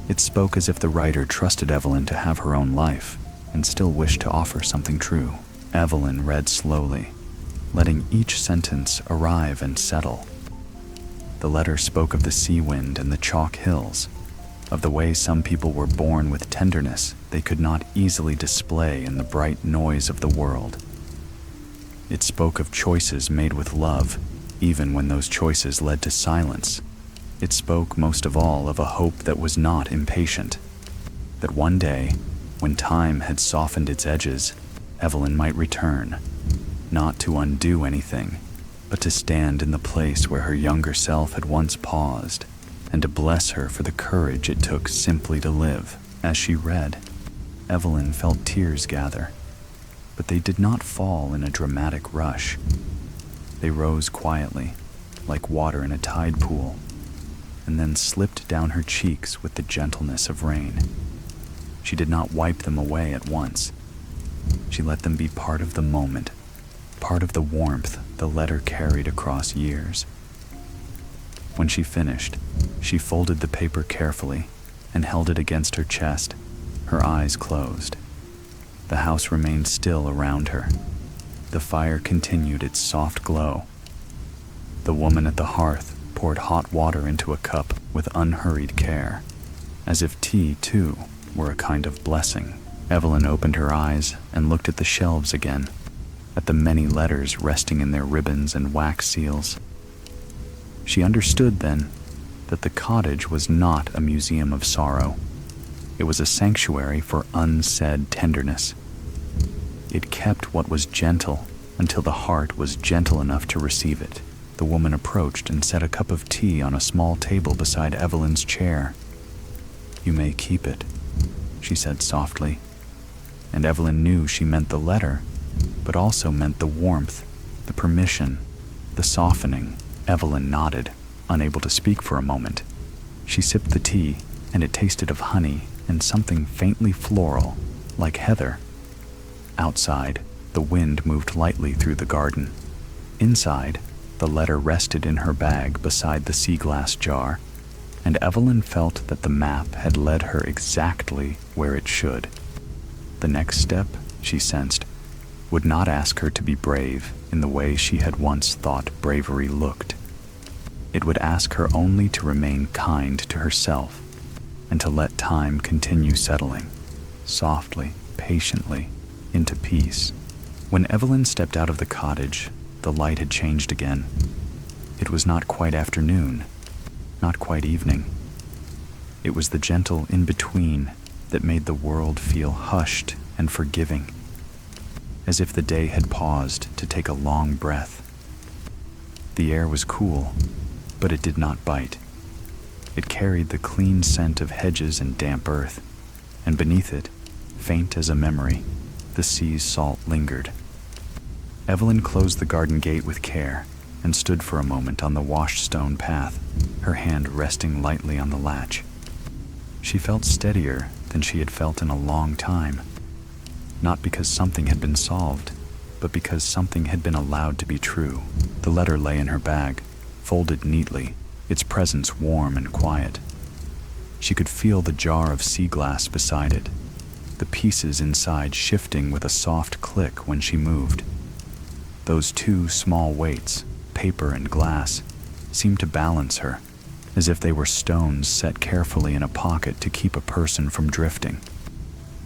It spoke as if the writer trusted Evelyn to have her own life and still wished to offer something true. Evelyn read slowly, letting each sentence arrive and settle. The letter spoke of the sea wind and the chalk hills, of the way some people were born with tenderness they could not easily display in the bright noise of the world. It spoke of choices made with love, even when those choices led to silence. It spoke most of all of a hope that was not impatient, that one day, when time had softened its edges, Evelyn might return, not to undo anything, but to stand in the place where her younger self had once paused, and to bless her for the courage it took simply to live. As she read, Evelyn felt tears gather, but they did not fall in a dramatic rush. They rose quietly, like water in a tide pool, and then slipped down her cheeks with the gentleness of rain. She did not wipe them away at once. She let them be part of the moment, part of the warmth the letter carried across years. When she finished, she folded the paper carefully and held it against her chest, her eyes closed. The house remained still around her. The fire continued its soft glow. The woman at the hearth poured hot water into a cup with unhurried care, as if tea, too, were a kind of blessing. Evelyn opened her eyes and looked at the shelves again, at the many letters resting in their ribbons and wax seals. She understood then that the cottage was not a museum of sorrow. It was a sanctuary for unsaid tenderness. It kept what was gentle until the heart was gentle enough to receive it. The woman approached and set a cup of tea on a small table beside Evelyn's chair. "You may keep it," she said softly, and Evelyn knew she meant the letter, but also meant the warmth, the permission, The softening, Evelyn nodded, unable to speak for a moment. She sipped the tea, and it tasted of honey and something faintly floral, like heather. Outside, the wind moved lightly through the garden. Inside, the letter rested in her bag beside the sea glass jar, and Evelyn felt that the map had led her exactly where it should. The next step, she sensed, would not ask her to be brave in the way she had once thought bravery looked. It would ask her only to remain kind to herself and to let time continue settling, softly, patiently, into peace. When Evelyn stepped out of the cottage, the light had changed again. It was not quite afternoon, not quite evening. It was the gentle in-between that made the world feel hushed and forgiving, as if the day had paused to take a long breath. The air was cool, but it did not bite. It carried the clean scent of hedges and damp earth, and beneath it, faint as a memory, the sea's salt lingered. Evelyn closed the garden gate with care and stood for a moment on the washed stone path, her hand resting lightly on the latch. She felt steadier than she had felt in a long time, not because something had been solved, but because something had been allowed to be true. The letter lay in her bag, folded neatly, its presence warm and quiet. She could feel the jar of sea glass beside it, the pieces inside shifting with a soft click when she moved. Those two small weights, paper and glass, seemed to balance her, as if they were stones set carefully in a pocket to keep a person from drifting.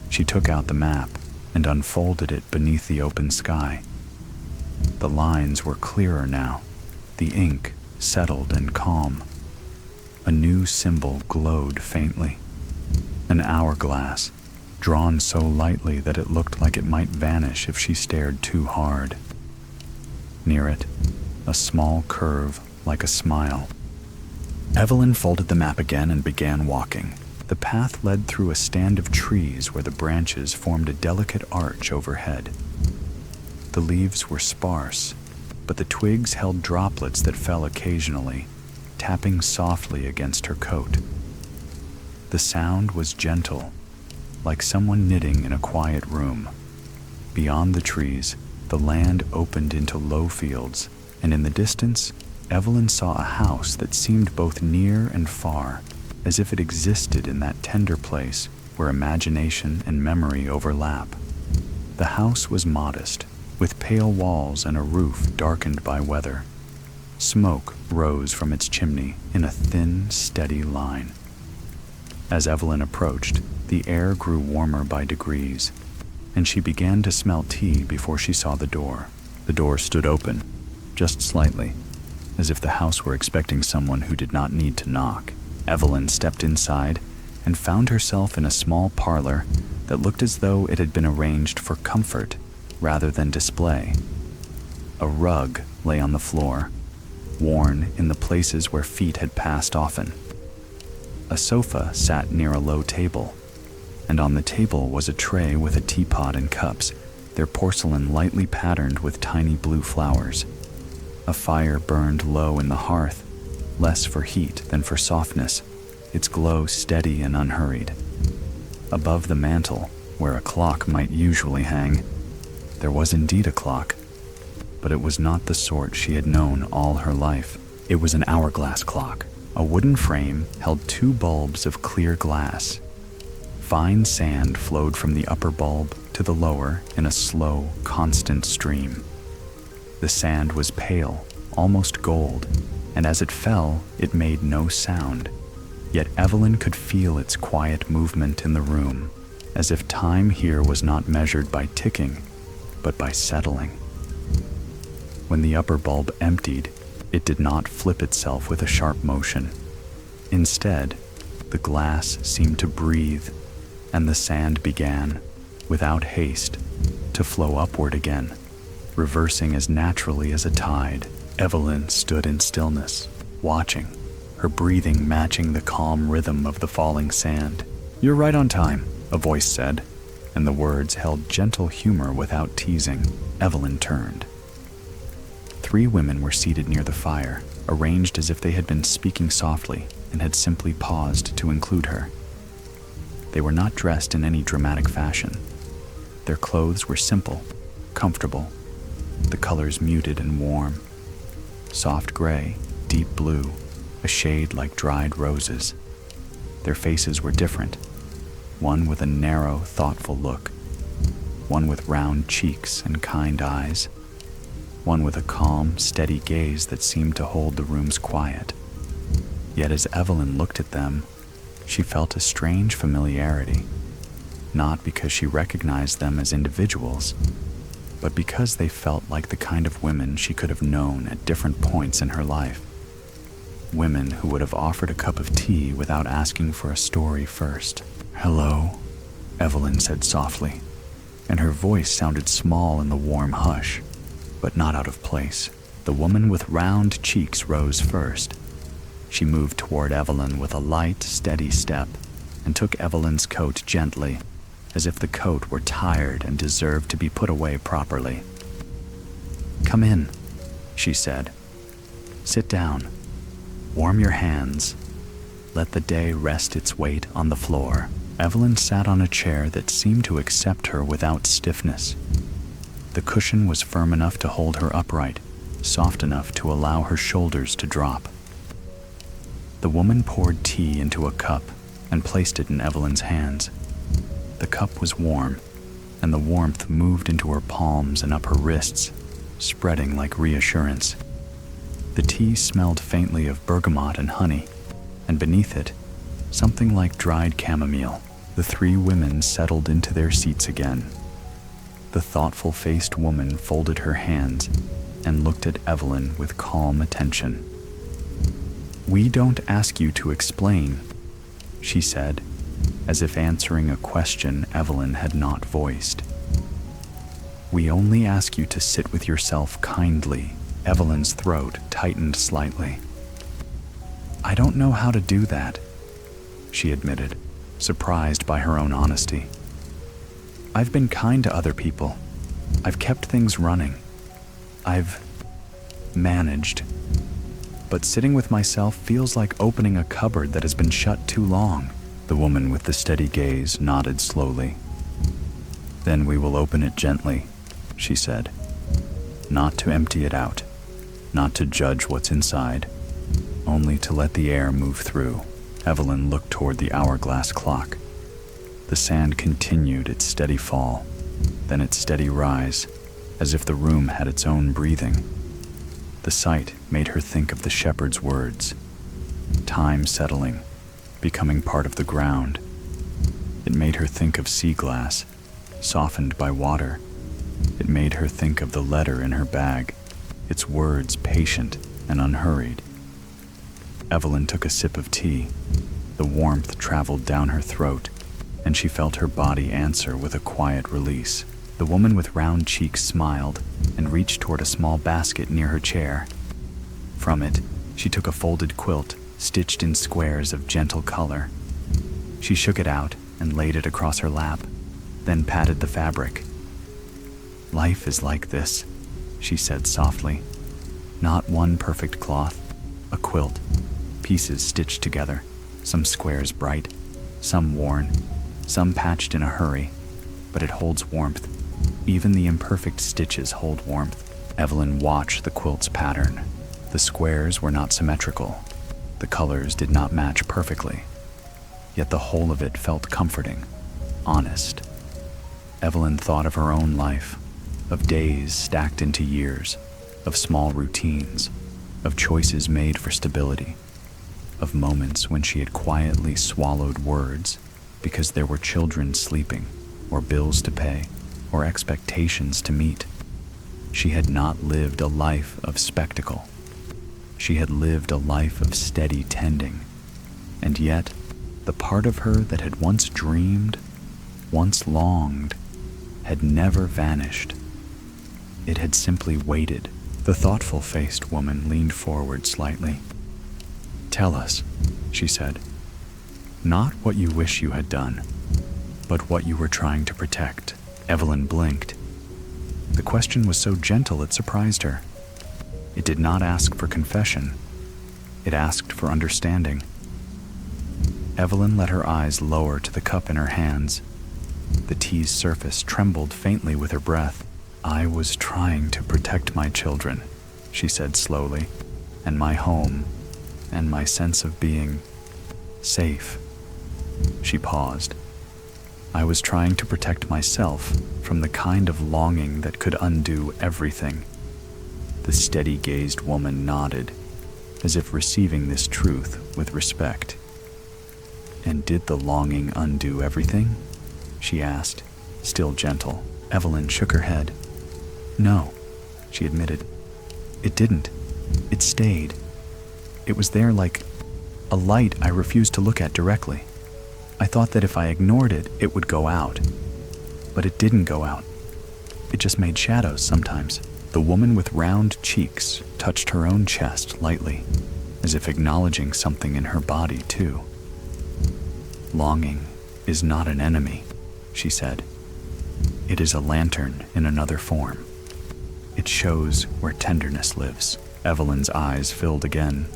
She took out the map and unfolded it beneath the open sky. The lines were clearer now, the ink settled and calm. A new symbol glowed faintly, an hourglass, drawn so lightly that it looked like it might vanish if she stared too hard. Near it, a small curve like a smile. Evelyn folded the map again and began walking. The path led through a stand of trees where the branches formed a delicate arch overhead. The leaves were sparse, but the twigs held droplets that fell occasionally, tapping softly against her coat. The sound was gentle, like someone knitting in a quiet room. Beyond the trees, the land opened into low fields, and in the distance, Evelyn saw a house that seemed both near and far, as if it existed in that tender place where imagination and memory overlap. The house was modest, with pale walls and a roof darkened by weather. Smoke rose from its chimney in a thin, steady line. As Evelyn approached, the air grew warmer by degrees, and she began to smell tea before she saw the door. The door stood open, just slightly, as if the house were expecting someone who did not need to knock. Evelyn stepped inside and found herself in a small parlor that looked as though it had been arranged for comfort rather than display. A rug lay on the floor, worn in the places where feet had passed often. A sofa sat near a low table, and on the table was a tray with a teapot and cups, their porcelain lightly patterned with tiny blue flowers. A fire burned low in the hearth, less for heat than for softness, its glow steady and unhurried. Above the mantel, where a clock might usually hang, there was indeed a clock, but it was not the sort she had known all her life. It was an hourglass clock. A wooden frame held two bulbs of clear glass. Fine sand flowed from the upper bulb to the lower in a slow, constant stream. The sand was pale, almost gold, and as it fell, it made no sound. Yet Evelyn could feel its quiet movement in the room, as if time here was not measured by ticking, but by settling. When the upper bulb emptied, it did not flip itself with a sharp motion. Instead, the glass seemed to breathe, and the sand began, without haste, to flow upward again, reversing as naturally as a tide. Evelyn stood in stillness, watching, her breathing matching the calm rhythm of the falling sand. "You're right on time," a voice said, and the words held gentle humor without teasing. Evelyn turned. 3 women were seated near the fire, arranged as if they had been speaking softly and had simply paused to include her. They were not dressed in any dramatic fashion. Their clothes were simple, comfortable, the colors muted and warm. Soft gray, deep blue, a shade like dried roses. Their faces were different, one with a narrow, thoughtful look, one with round cheeks and kind eyes, one with a calm, steady gaze that seemed to hold the room's quiet. Yet as Evelyn looked at them, she felt a strange familiarity, not because she recognized them as individuals, but because they felt like the kind of women she could have known at different points in her life. Women who would have offered a cup of tea without asking for a story first. "Hello," Evelyn said softly, and her voice sounded small in the warm hush, but not out of place. The woman with round cheeks rose first. She moved toward Evelyn with a light, steady step and took Evelyn's coat gently, as if the coat were tired and deserved to be put away properly. "Come in," she said. "Sit down. Warm your hands. Let the day rest its weight on the floor." Evelyn sat on a chair that seemed to accept her without stiffness. The cushion was firm enough to hold her upright, soft enough to allow her shoulders to drop. The woman poured tea into a cup and placed it in Evelyn's hands. The cup was warm, and the warmth moved into her palms and up her wrists, spreading like reassurance. The tea smelled faintly of bergamot and honey, and beneath it, something like dried chamomile. The 3 women settled into their seats again. The thoughtful-faced woman folded her hands and looked at Evelyn with calm attention. "We don't ask you to explain," she said, as if answering a question Evelyn had not voiced. "We only ask you to sit with yourself kindly." Evelyn's throat tightened slightly. "I don't know how to do that," she admitted, surprised by her own honesty. "I've been kind to other people. I've kept things running. I've managed. But sitting with myself feels like opening a cupboard that has been shut too long." The woman with the steady gaze nodded slowly. "Then we will open it gently," she said. "Not to empty it out, not to judge what's inside, only to let the air move through." Evelyn looked toward the hourglass clock. The sand continued its steady fall, then its steady rise, as if the room had its own breathing. The sight made her think of the shepherd's words, time settling, becoming part of the ground. It made her think of sea glass, softened by water. It made her think of the letter in her bag, its words patient and unhurried. Evelyn took a sip of tea. The warmth traveled down her throat, and she felt her body answer with a quiet release. The woman with round cheeks smiled and reached toward a small basket near her chair. From it, she took a folded quilt stitched in squares of gentle color. She shook it out and laid it across her lap, then patted the fabric. "Life is like this," she said softly. "Not one perfect cloth, a quilt, pieces stitched together, some squares bright, some worn, some patched in a hurry, but it holds warmth. Even the imperfect stitches hold warmth." Evelyn watched the quilt's pattern. The squares were not symmetrical. The colors did not match perfectly. Yet the whole of it felt comforting, honest. Evelyn thought of her own life, of days stacked into years, of small routines, of choices made for stability, of moments when she had quietly swallowed words because there were children sleeping, or bills to pay, or expectations to meet. She had not lived a life of spectacle. She had lived a life of steady tending, and yet the part of her that had once dreamed, once longed, had never vanished. It had simply waited. The thoughtful-faced woman leaned forward slightly. "Tell us," she said. "Not what you wish you had done, but what you were trying to protect." Evelyn blinked. The question was so gentle it surprised her. It did not ask for confession. It asked for understanding. Evelyn let her eyes lower to the cup in her hands. The tea's surface trembled faintly with her breath. "I was trying to protect my children," she said slowly, "and my home, and my sense of being safe." She paused. "I was trying to protect myself from the kind of longing that could undo everything." The steady-gazed woman nodded, as if receiving this truth with respect. "And did the longing undo everything?" she asked, still gentle. Evelyn shook her head. "No," she admitted. "It didn't. It stayed. It was there like a light I refused to look at directly. I thought that if I ignored it, it would go out. But it didn't go out. It just made shadows sometimes." The woman with round cheeks touched her own chest lightly, as if acknowledging something in her body too. "Longing is not an enemy," she said. "It is a lantern in another form. It shows where tenderness lives." Evelyn's eyes filled again,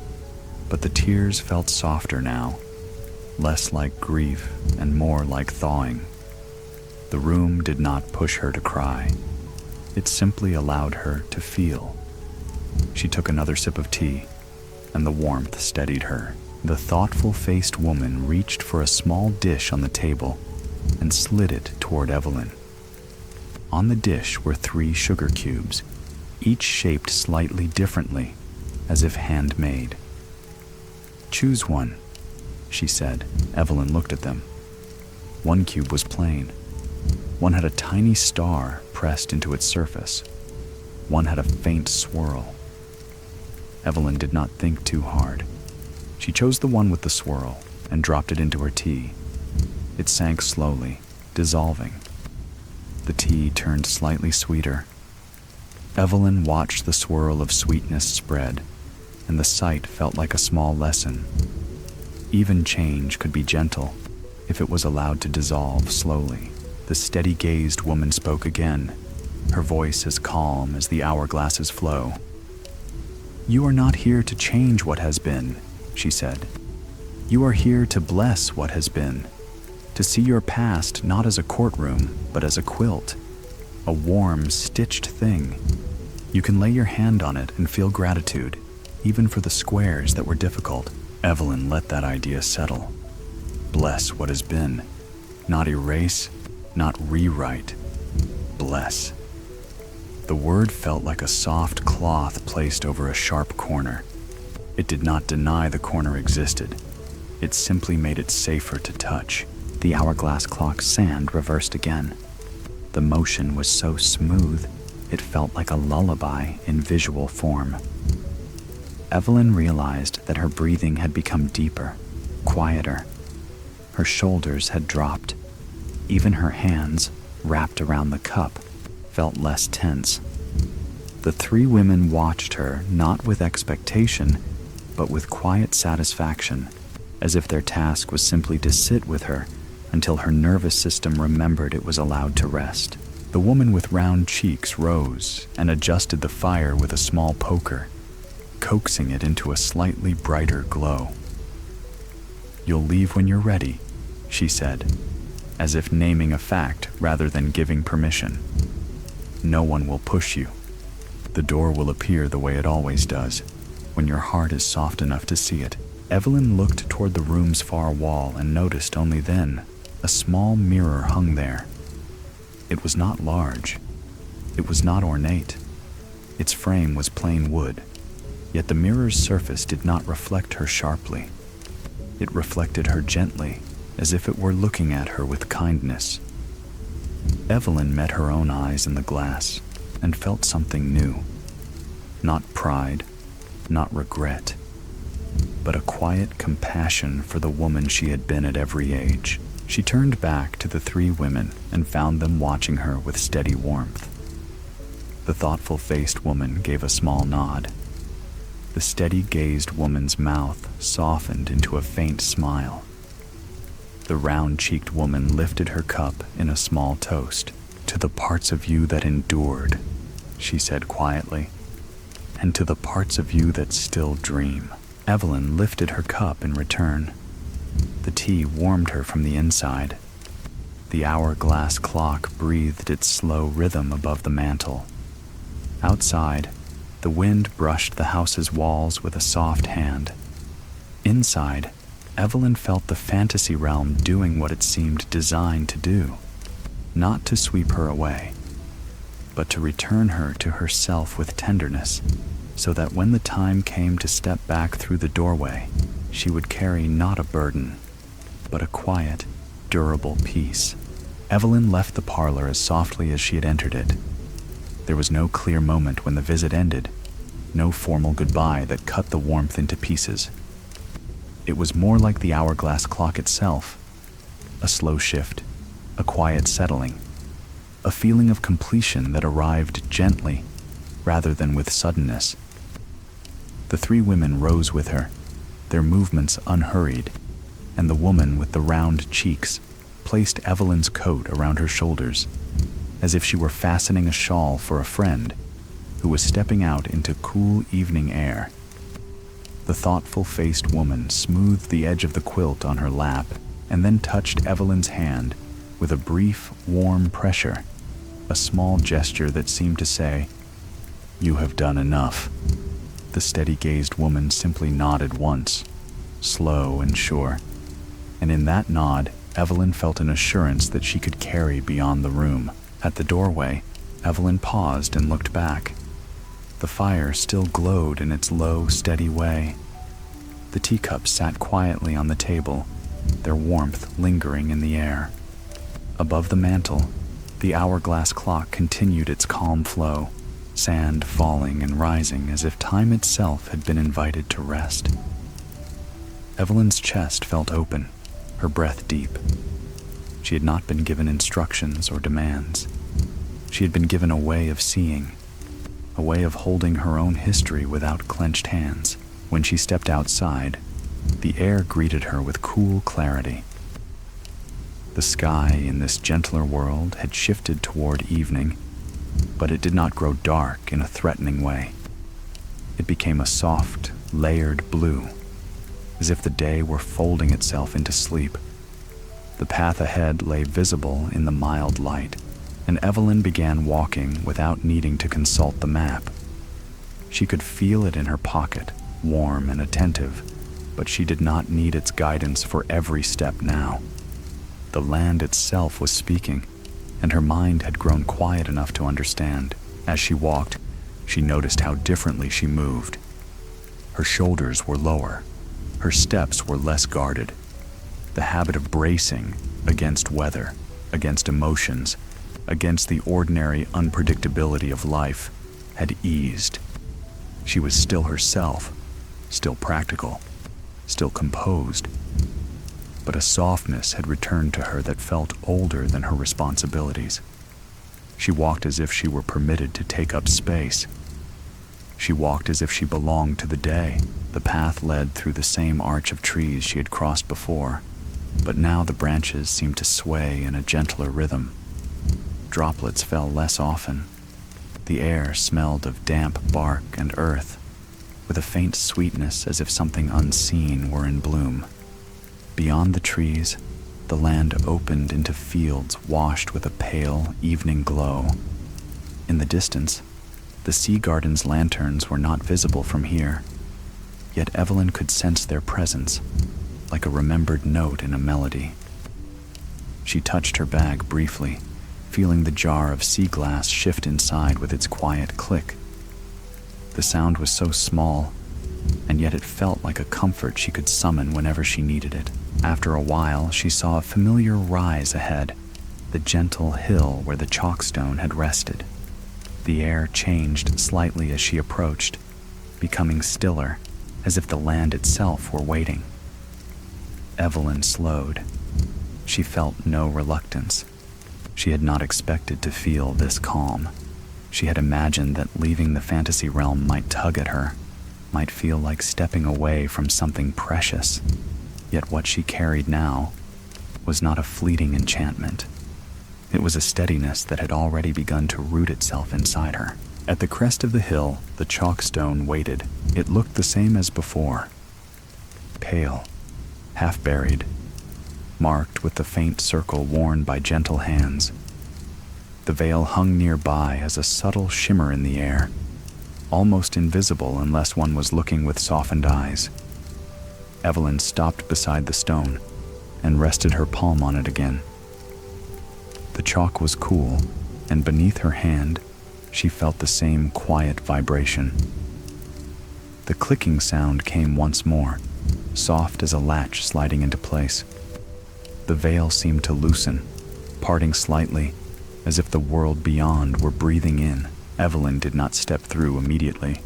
but the tears felt softer now, less like grief and more like thawing. The room did not push her to cry. It simply allowed her to feel. She took another sip of tea, and the warmth steadied her. The thoughtful-faced woman reached for a small dish on the table and slid it toward Evelyn. On the dish were 3 sugar cubes, each shaped slightly differently, as if handmade. "Choose one," she said. Evelyn looked at them. One cube was plain. One had a tiny star pressed into its surface. One had a faint swirl. Evelyn did not think too hard. She chose the one with the swirl and dropped it into her tea. It sank slowly, dissolving. The tea turned slightly sweeter. Evelyn watched the swirl of sweetness spread, and the sight felt like a small lesson. Even change could be gentle if it was allowed to dissolve slowly. The steady-gazed woman spoke again, her voice as calm as the hourglass's flow. "You are not here to change what has been," she said. "You are here to bless what has been, to see your past not as a courtroom, but as a quilt, a warm, stitched thing. You can lay your hand on it and feel gratitude, even for the squares that were difficult." Evelyn let that idea settle. Bless what has been, not erase, not rewrite. Bless. The word felt like a soft cloth placed over a sharp corner. It did not deny the corner existed. It simply made it safer to touch. The hourglass clock's sand reversed again. The motion was so smooth, it felt like a lullaby in visual form. Evelyn realized that her breathing had become deeper, quieter. Her shoulders had dropped. Even her hands, wrapped around the cup, felt less tense. The 3 women watched her not with expectation, but with quiet satisfaction, as if their task was simply to sit with her until her nervous system remembered it was allowed to rest. The woman with round cheeks rose and adjusted the fire with a small poker, coaxing it into a slightly brighter glow. "You'll leave when you're ready," she said, as if naming a fact rather than giving permission. "No one will push you. The door will appear the way it always does, when your heart is soft enough to see it." Evelyn looked toward the room's far wall and noticed only then a small mirror hung there. It was not large. It was not ornate. Its frame was plain wood, yet the mirror's surface did not reflect her sharply. It reflected her gently, as if it were looking at her with kindness. Evelyn met her own eyes in the glass and felt something new. Not pride, not regret, but a quiet compassion for the woman she had been at every age. She turned back to the 3 women and found them watching her with steady warmth. The thoughtful-faced woman gave a small nod. The steady-gazed woman's mouth softened into a faint smile. The round-cheeked woman lifted her cup in a small toast. "To the parts of you that endured," she said quietly, and to the parts of you that still dream. Evelyn lifted her cup in return. The tea warmed her from the inside. The hourglass clock breathed its slow rhythm above the mantel. Outside, the wind brushed the house's walls with a soft hand. Inside, Evelyn felt the fantasy realm doing what it seemed designed to do. Not to sweep her away, but to return her to herself with tenderness, so that when the time came to step back through the doorway, she would carry not a burden, but a quiet, durable peace. Evelyn left the parlor as softly as she had entered it. There was no clear moment when the visit ended, no formal goodbye that cut the warmth into pieces. It was more like the hourglass clock itself, a slow shift, a quiet settling, a feeling of completion that arrived gently rather than with suddenness. The three women rose with her, their movements unhurried, and the woman with the round cheeks placed Evelyn's coat around her shoulders, as if she were fastening a shawl for a friend who was stepping out into cool evening air. The thoughtful-faced woman smoothed the edge of the quilt on her lap and then touched Evelyn's hand with a brief, warm pressure, a small gesture that seemed to say, "You have done enough." The steady-gazed woman simply nodded once, slow and sure, and in that nod, Evelyn felt an assurance that she could carry beyond the room. At the doorway, Evelyn paused and looked back. The fire still glowed in its low, steady way. The teacups sat quietly on the table, their warmth lingering in the air. Above the mantel, the hourglass clock continued its calm flow, sand falling and rising as if time itself had been invited to rest. Evelyn's chest felt open, her breath deep. She had not been given instructions or demands. She had been given a way of seeing, a way of holding her own history without clenched hands. When she stepped outside, the air greeted her with cool clarity. The sky in this gentler world had shifted toward evening, but it did not grow dark in a threatening way. It became a soft, layered blue, as if the day were folding itself into sleep. The path ahead lay visible in the mild light, and Evelyn began walking without needing to consult the map. She could feel it in her pocket, warm and attentive, but she did not need its guidance for every step now. The land itself was speaking, and her mind had grown quiet enough to understand. As she walked, she noticed how differently she moved. Her shoulders were lower, her steps were less guarded. The habit of bracing against weather, against emotions, against the ordinary unpredictability of life had eased. She was still herself, still practical, still composed, but a softness had returned to her that felt older than her responsibilities. She walked as if she were permitted to take up space. She walked as if she belonged to the day. The path led through the same arch of trees she had crossed before, but now the branches seemed to sway in a gentler rhythm. Droplets fell less often. The air smelled of damp bark and earth, with a faint sweetness as if something unseen were in bloom. Beyond the trees, the land opened into fields washed with a pale evening glow. In the distance, the sea garden's lanterns were not visible from here, yet Evelyn could sense their presence, like a remembered note in a melody. She touched her bag briefly, feeling the jar of sea glass shift inside with its quiet click. The sound was so small, and yet it felt like a comfort she could summon whenever she needed it. After a while, she saw a familiar rise ahead, the gentle hill where the chalkstone had rested. The air changed slightly as she approached, becoming stiller, as if the land itself were waiting. Evelyn slowed. She felt no reluctance. She had not expected to feel this calm. She had imagined that leaving the fantasy realm might tug at her, might feel like stepping away from something precious. Yet what she carried now was not a fleeting enchantment. It was a steadiness that had already begun to root itself inside her. At the crest of the hill, the chalk stone waited. It looked the same as before. Pale, half-buried, marked with the faint circle worn by gentle hands. The veil hung nearby as a subtle shimmer in the air, almost invisible unless one was looking with softened eyes. Evelyn stopped beside the stone and rested her palm on it again. The chalk was cool, and beneath her hand, she felt the same quiet vibration. The clicking sound came once more, soft as a latch sliding into place. The veil seemed to loosen, parting slightly, as if the world beyond were breathing in. Evelyn did not step through immediately.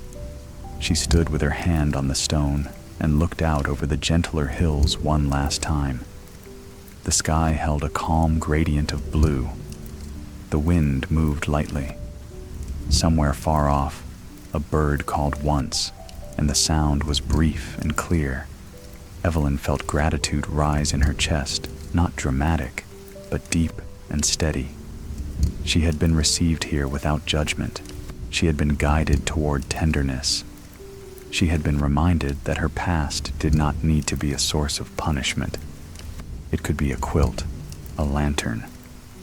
She stood with her hand on the stone and looked out over the gentler hills one last time. The sky held a calm gradient of blue. The wind moved lightly. Somewhere far off, a bird called once, and the sound was brief and clear. Evelyn felt gratitude rise in her chest, not dramatic, but deep and steady. She had been received here without judgment. She had been guided toward tenderness. She had been reminded that her past did not need to be a source of punishment. It could be a quilt, a lantern,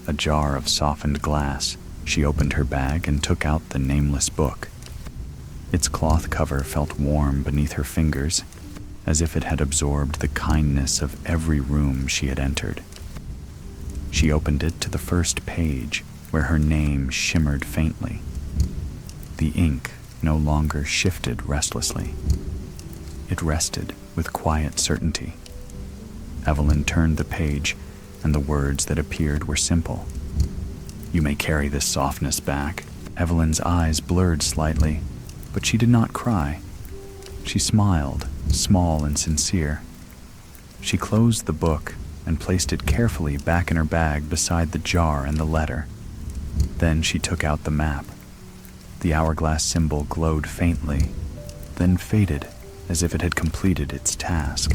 a jar of softened glass. She opened her bag and took out the nameless book. Its cloth cover felt warm beneath her fingers, as if it had absorbed the kindness of every room she had entered. She opened it to the first page, where her name shimmered faintly. The ink no longer shifted restlessly. It rested with quiet certainty. Evelyn turned the page, and the words that appeared were simple. "You may carry this softness back." Evelyn's eyes blurred slightly, but she did not cry. She smiled, small and sincere. She closed the book and placed it carefully back in her bag beside the jar and the letter. Then she took out the map. The hourglass symbol glowed faintly, then faded as if it had completed its task.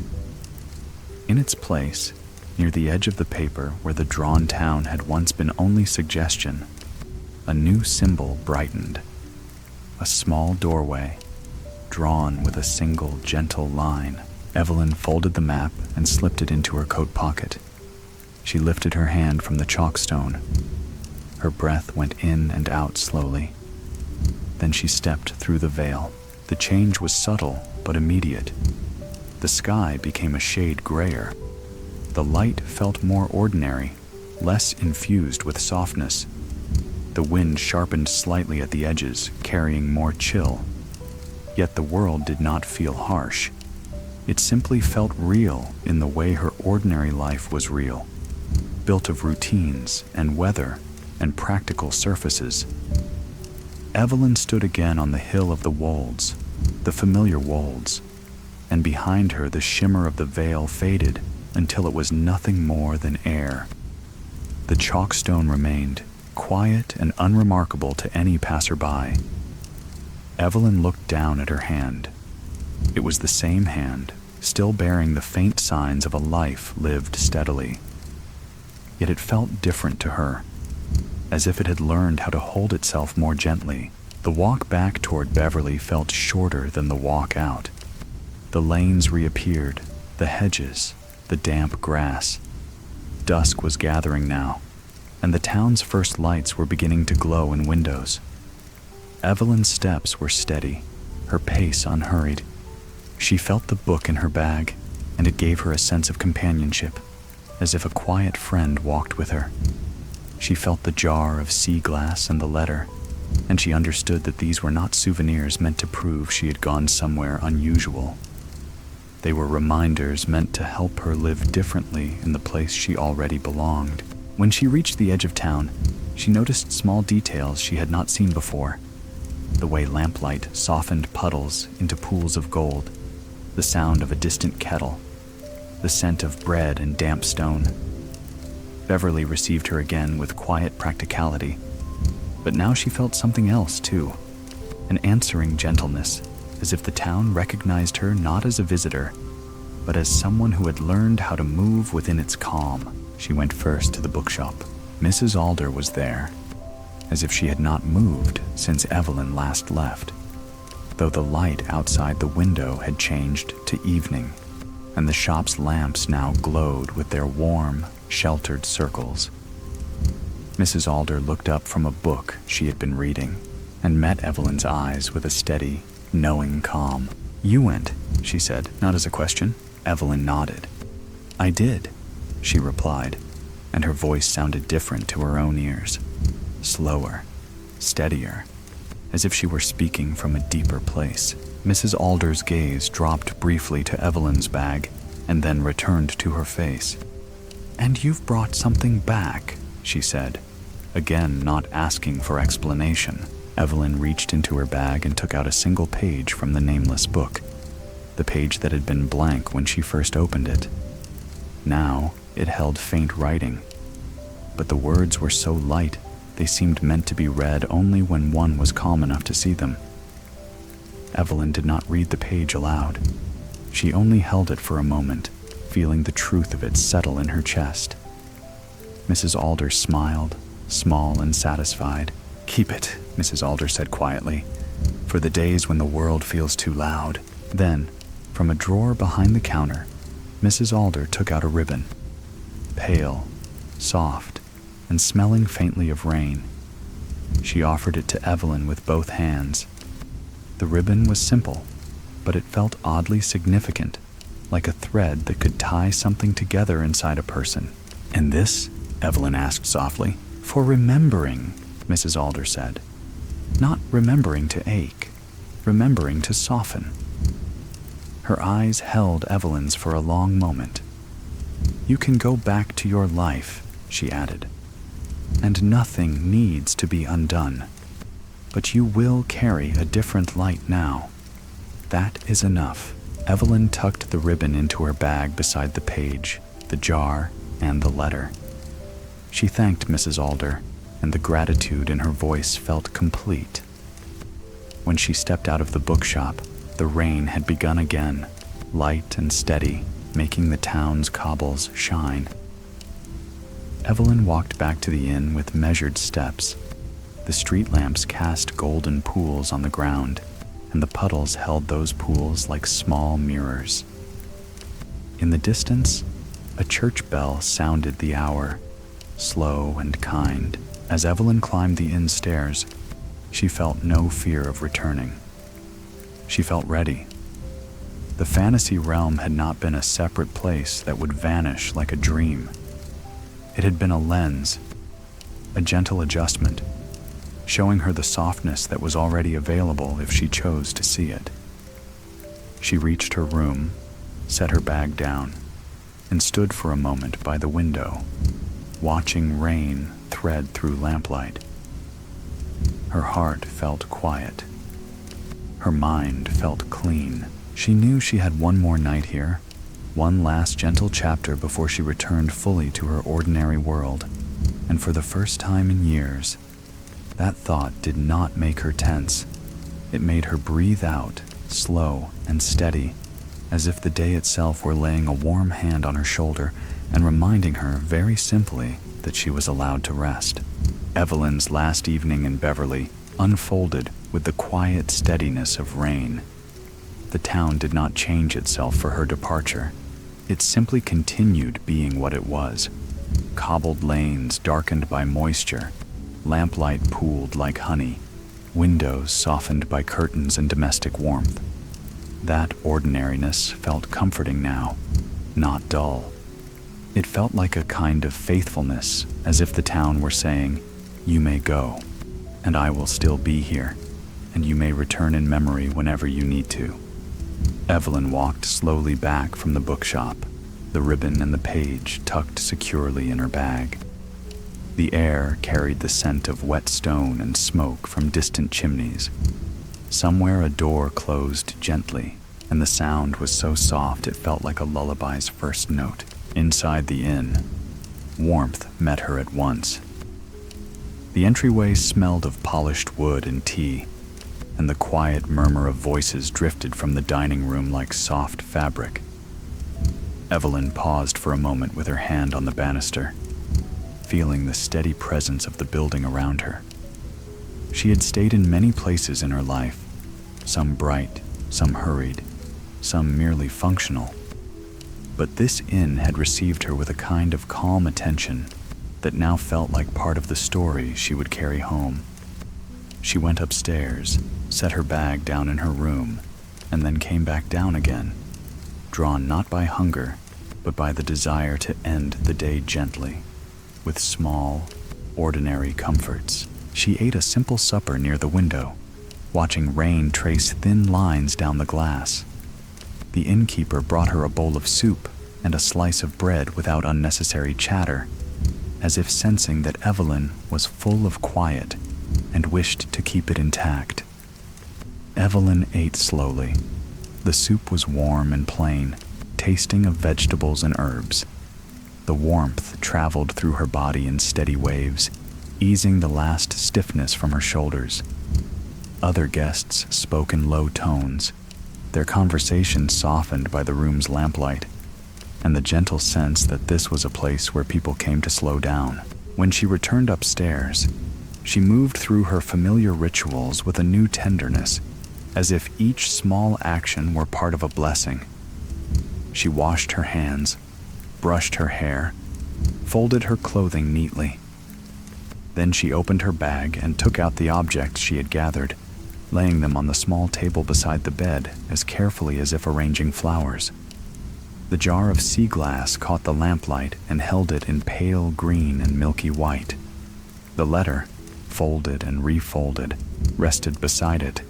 In its place, near the edge of the paper where the drawn town had once been only suggestion, a new symbol brightened. A small doorway, drawn with a single gentle line. Evelyn folded the map and slipped it into her coat pocket. She lifted her hand from the chalkstone. Her breath went in and out slowly. Then she stepped through the veil. The change was subtle but immediate. The sky became a shade grayer. The light felt more ordinary, less infused with softness. The wind sharpened slightly at the edges, carrying more chill. Yet the world did not feel harsh. It simply felt real in the way her ordinary life was real, built of routines and weather and practical surfaces. Evelyn stood again on the hill of the wolds, the familiar wolds, and behind her the shimmer of the veil faded until it was nothing more than air. The chalkstone remained, quiet and unremarkable to any passerby. Evelyn looked down at her hand. It was the same hand, still bearing the faint signs of a life lived steadily. Yet it felt different to her, as if it had learned how to hold itself more gently. The walk back toward Beverly felt shorter than the walk out. The lanes reappeared, the hedges, the damp grass. Dusk was gathering now, and the town's first lights were beginning to glow in windows. Evelyn's steps were steady, her pace unhurried. She felt the book in her bag, and it gave her a sense of companionship, as if a quiet friend walked with her. She felt the jar of sea glass and the letter, and she understood that these were not souvenirs meant to prove she had gone somewhere unusual. They were reminders meant to help her live differently in the place she already belonged. When she reached the edge of town, she noticed small details she had not seen before. The way lamplight softened puddles into pools of gold, the sound of a distant kettle, the scent of bread and damp stone. Beverly received her again with quiet practicality, but now she felt something else too, an answering gentleness, as if the town recognized her not as a visitor, but as someone who had learned how to move within its calm. She went first to the bookshop. Mrs. Alder was there. as if she had not moved since Evelyn last left, though the light outside the window had changed to evening, and the shop's lamps now glowed with their warm, sheltered circles. Mrs. Alder looked up from a book she had been reading and met Evelyn's eyes with a steady, knowing calm. "You went," she said, not as a question. Evelyn nodded. "I did," she replied, and her voice sounded different to her own ears. Slower, steadier, as if she were speaking from a deeper place. Mrs. Alder's gaze dropped briefly to Evelyn's bag and then returned to her face. "And you've brought something back," she said, again not asking for explanation. Evelyn reached into her bag and took out a single page from the nameless book, the page that had been blank when she first opened it. Now it held faint writing, but the words were so light they seemed meant to be read only when one was calm enough to see them. Evelyn did not read the page aloud. She only held it for a moment, feeling the truth of it settle in her chest. Mrs. Alder smiled, small and satisfied. "Keep it," Mrs. Alder said quietly, "for the days when the world feels too loud." Then, from a drawer behind the counter, Mrs. Alder took out a ribbon, pale, soft, and smelling faintly of rain. She offered it to Evelyn with both hands. The ribbon was simple, but it felt oddly significant, like a thread that could tie something together inside a person. "And this?" Evelyn asked softly. "For remembering," Mrs. Alder said. "Not remembering to ache, remembering to soften." Her eyes held Evelyn's for a long moment. "You can go back to your life," she added, "and nothing needs to be undone. But you will carry a different light now. That is enough." Evelyn tucked the ribbon into her bag beside the page, the jar, and the letter. She thanked Mrs. Alder, and the gratitude in her voice felt complete. When she stepped out of the bookshop, the rain had begun again, light and steady, making the town's cobbles shine. Evelyn walked back to the inn with measured steps. The street lamps cast golden pools on the ground, and the puddles held those pools like small mirrors. In the distance, a church bell sounded the hour, slow and kind. As Evelyn climbed the inn stairs, she felt no fear of returning. She felt ready. The fantasy realm had not been a separate place that would vanish like a dream. It had been a lens, a gentle adjustment, showing her the softness that was already available if she chose to see it. She reached her room, set her bag down, and stood for a moment by the window, watching rain thread through lamplight. Her heart felt quiet. Her mind felt clean. She knew she had one more night here, one last gentle chapter before she returned fully to her ordinary world, and for the first time in years, that thought did not make her tense. It made her breathe out, slow and steady, as if the day itself were laying a warm hand on her shoulder and reminding her very simply that she was allowed to rest. Evelyn's last evening in Beverly unfolded with the quiet steadiness of rain. The town did not change itself for her departure. It simply continued being what it was. Cobbled lanes darkened by moisture, lamplight pooled like honey, windows softened by curtains and domestic warmth. That ordinariness felt comforting now, not dull. It felt like a kind of faithfulness, as if the town were saying, "You may go, and I will still be here, and you may return in memory whenever you need to." Evelyn walked slowly back from the bookshop, the ribbon and the page tucked securely in her bag. The air carried the scent of wet stone and smoke from distant chimneys. Somewhere a door closed gently, and the sound was so soft it felt like a lullaby's first note. Inside the inn, warmth met her at once. The entryway smelled of polished wood and tea, and the quiet murmur of voices drifted from the dining room like soft fabric. Evelyn paused for a moment with her hand on the banister, feeling the steady presence of the building around her. She had stayed in many places in her life, some bright, some hurried, some merely functional. But this inn had received her with a kind of calm attention that now felt like part of the story she would carry home. She went upstairs, set her bag down in her room, and then came back down again, drawn not by hunger, but by the desire to end the day gently, with small, ordinary comforts. She ate a simple supper near the window, watching rain trace thin lines down the glass. The innkeeper brought her a bowl of soup and a slice of bread without unnecessary chatter, as if sensing that Evelyn was full of quiet and wished to keep it intact. Evelyn ate slowly. The soup was warm and plain, tasting of vegetables and herbs. The warmth traveled through her body in steady waves, easing the last stiffness from her shoulders. Other guests spoke in low tones, their conversation softened by the room's lamplight, and the gentle sense that this was a place where people came to slow down. When she returned upstairs, she moved through her familiar rituals with a new tenderness, as if each small action were part of a blessing. She washed her hands, brushed her hair, folded her clothing neatly. Then she opened her bag and took out the objects she had gathered, laying them on the small table beside the bed as carefully as if arranging flowers. The jar of sea glass caught the lamplight and held it in pale green and milky white. The letter, folded and refolded, rested beside it,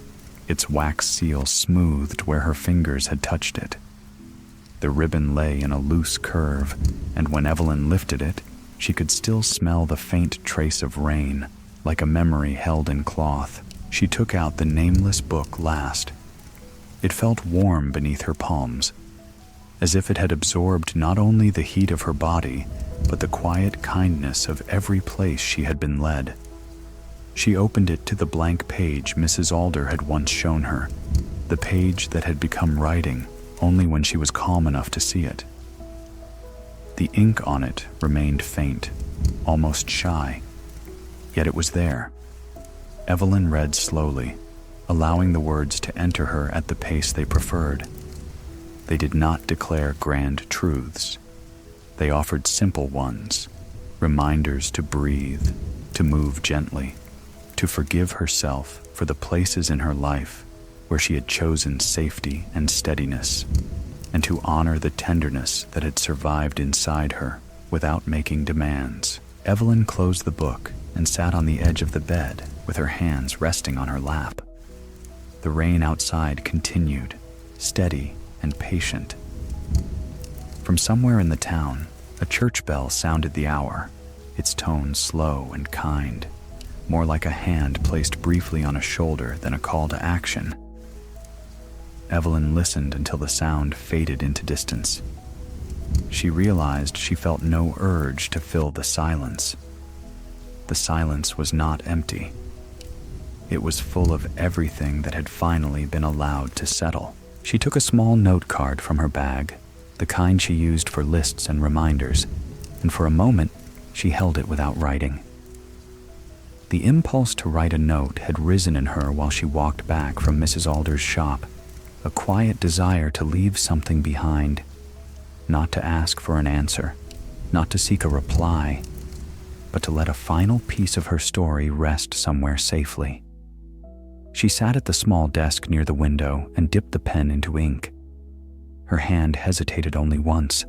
its wax seal smoothed where her fingers had touched it. The ribbon lay in a loose curve, and when Evelyn lifted it, she could still smell the faint trace of rain, like a memory held in cloth. She took out the nameless book last. It felt warm beneath her palms, as if it had absorbed not only the heat of her body, but the quiet kindness of every place she had been led. She opened it to the blank page Mrs. Alder had once shown her, the page that had become writing only when she was calm enough to see it. The ink on it remained faint, almost shy, yet it was there. Evelyn read slowly, allowing the words to enter her at the pace they preferred. They did not declare grand truths. They offered simple ones, reminders to breathe, to move gently, to forgive herself for the places in her life where she had chosen safety and steadiness, and to honor the tenderness that had survived inside her without making demands. Evelyn closed the book and sat on the edge of the bed with her hands resting on her lap. The rain outside continued, steady and patient. From somewhere in the town, a church bell sounded the hour, its tone slow and kind, more like a hand placed briefly on a shoulder than a call to action. Evelyn listened until the sound faded into distance. She realized she felt no urge to fill the silence. The silence was not empty. It was full of everything that had finally been allowed to settle. She took a small note card from her bag, the kind she used for lists and reminders, and for a moment she held it without writing. The impulse to write a note had risen in her while she walked back from Mrs. Alder's shop, a quiet desire to leave something behind, not to ask for an answer, not to seek a reply, but to let a final piece of her story rest somewhere safely. She sat at the small desk near the window and dipped the pen into ink. Her hand hesitated only once.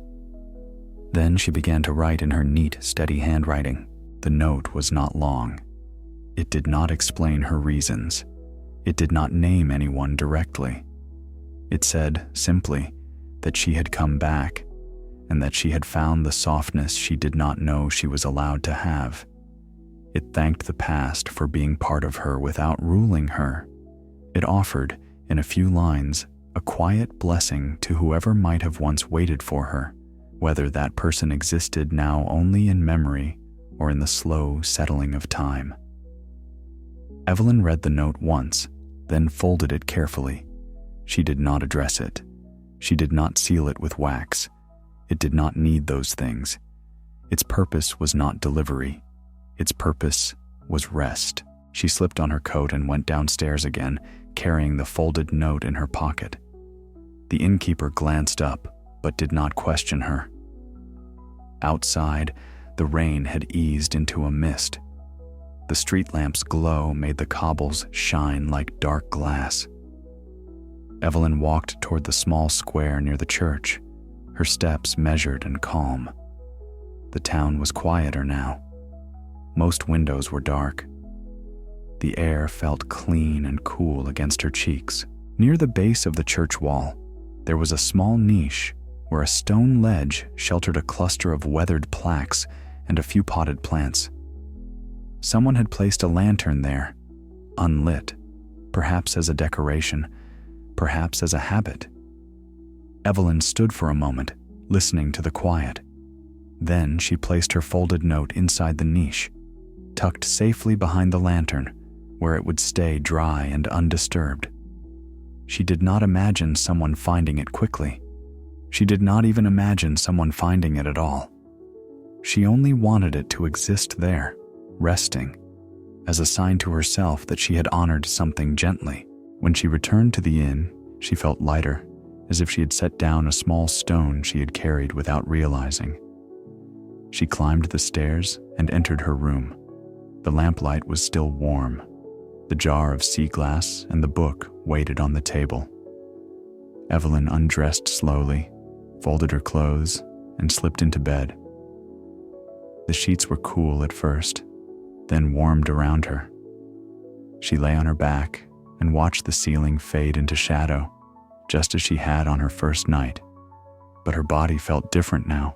Then she began to write in her neat, steady handwriting. The note was not long. It did not explain her reasons. It did not name anyone directly. It said, simply, that she had come back, and that she had found the softness she did not know she was allowed to have. It thanked the past for being part of her without ruling her. It offered, in a few lines, a quiet blessing to whoever might have once waited for her, whether that person existed now only in memory or in the slow settling of time. Evelyn read the note once, then folded it carefully. She did not address it. She did not seal it with wax. It did not need those things. Its purpose was not delivery. Its purpose was rest. She slipped on her coat and went downstairs again, carrying the folded note in her pocket. The innkeeper glanced up, but did not question her. Outside, the rain had eased into a mist. The street lamp's glow made the cobbles shine like dark glass. Evelyn walked toward the small square near the church, her steps measured and calm. The town was quieter now. Most windows were dark. The air felt clean and cool against her cheeks. Near the base of the church wall, there was a small niche where a stone ledge sheltered a cluster of weathered plaques and a few potted plants. Someone had placed a lantern there, unlit, perhaps as a decoration, perhaps as a habit. Evelyn stood for a moment, listening to the quiet. Then she placed her folded note inside the niche, tucked safely behind the lantern, where it would stay dry and undisturbed. She did not imagine someone finding it quickly. She did not even imagine someone finding it at all. She only wanted it to exist there, resting, as a sign to herself that she had honored something gently. When she returned to the inn, she felt lighter, as if she had set down a small stone she had carried without realizing. She climbed the stairs and entered her room. The lamplight was still warm. The jar of sea glass and the book waited on the table. Evelyn undressed slowly, folded her clothes, and slipped into bed. The sheets were cool at first, then warmed around her. She lay on her back and watched the ceiling fade into shadow, just as she had on her first night. But her body felt different now.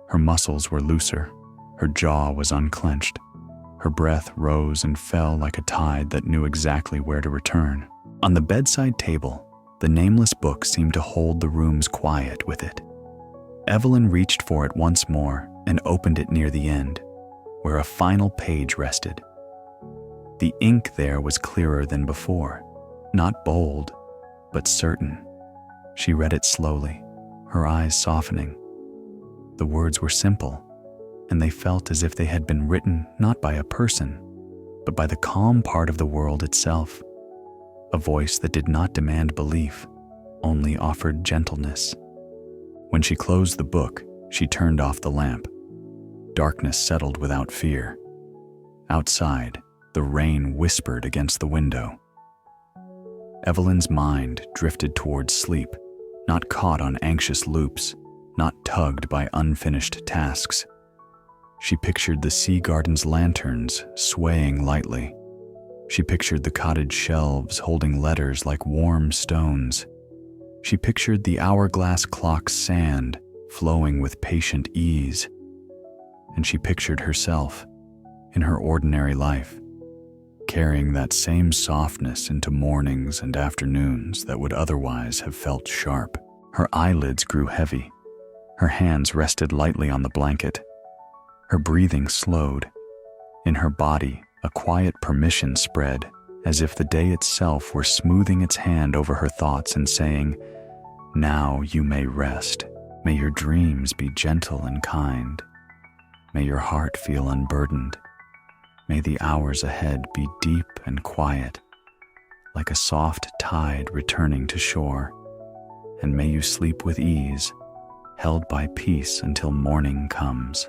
Her muscles were looser. Her jaw was unclenched. Her breath rose and fell like a tide that knew exactly where to return. On the bedside table, the nameless book seemed to hold the room's quiet with it. Evelyn reached for it once more and opened it near the end, where a final page rested. The ink there was clearer than before, not bold, but certain. She read it slowly, her eyes softening. The words were simple, and they felt as if they had been written not by a person, but by the calm part of the world itself, a voice that did not demand belief, only offered gentleness. When she closed the book, she turned off the lamp. Darkness settled without fear. Outside, the rain whispered against the window. Evelyn's mind drifted towards sleep, not caught on anxious loops, not tugged by unfinished tasks. She pictured the sea garden's lanterns swaying lightly. She pictured the cottage shelves holding letters like warm stones. She pictured the hourglass clock's sand flowing with patient ease. And she pictured herself, in her ordinary life, carrying that same softness into mornings and afternoons that would otherwise have felt sharp. Her eyelids grew heavy. Her hands rested lightly on the blanket. Her breathing slowed. In her body, a quiet permission spread, as if the day itself were smoothing its hand over her thoughts and saying, "Now you may rest. May your dreams be gentle and kind. May your heart feel unburdened. May the hours ahead be deep and quiet, like a soft tide returning to shore. And may you sleep with ease, held by peace until morning comes."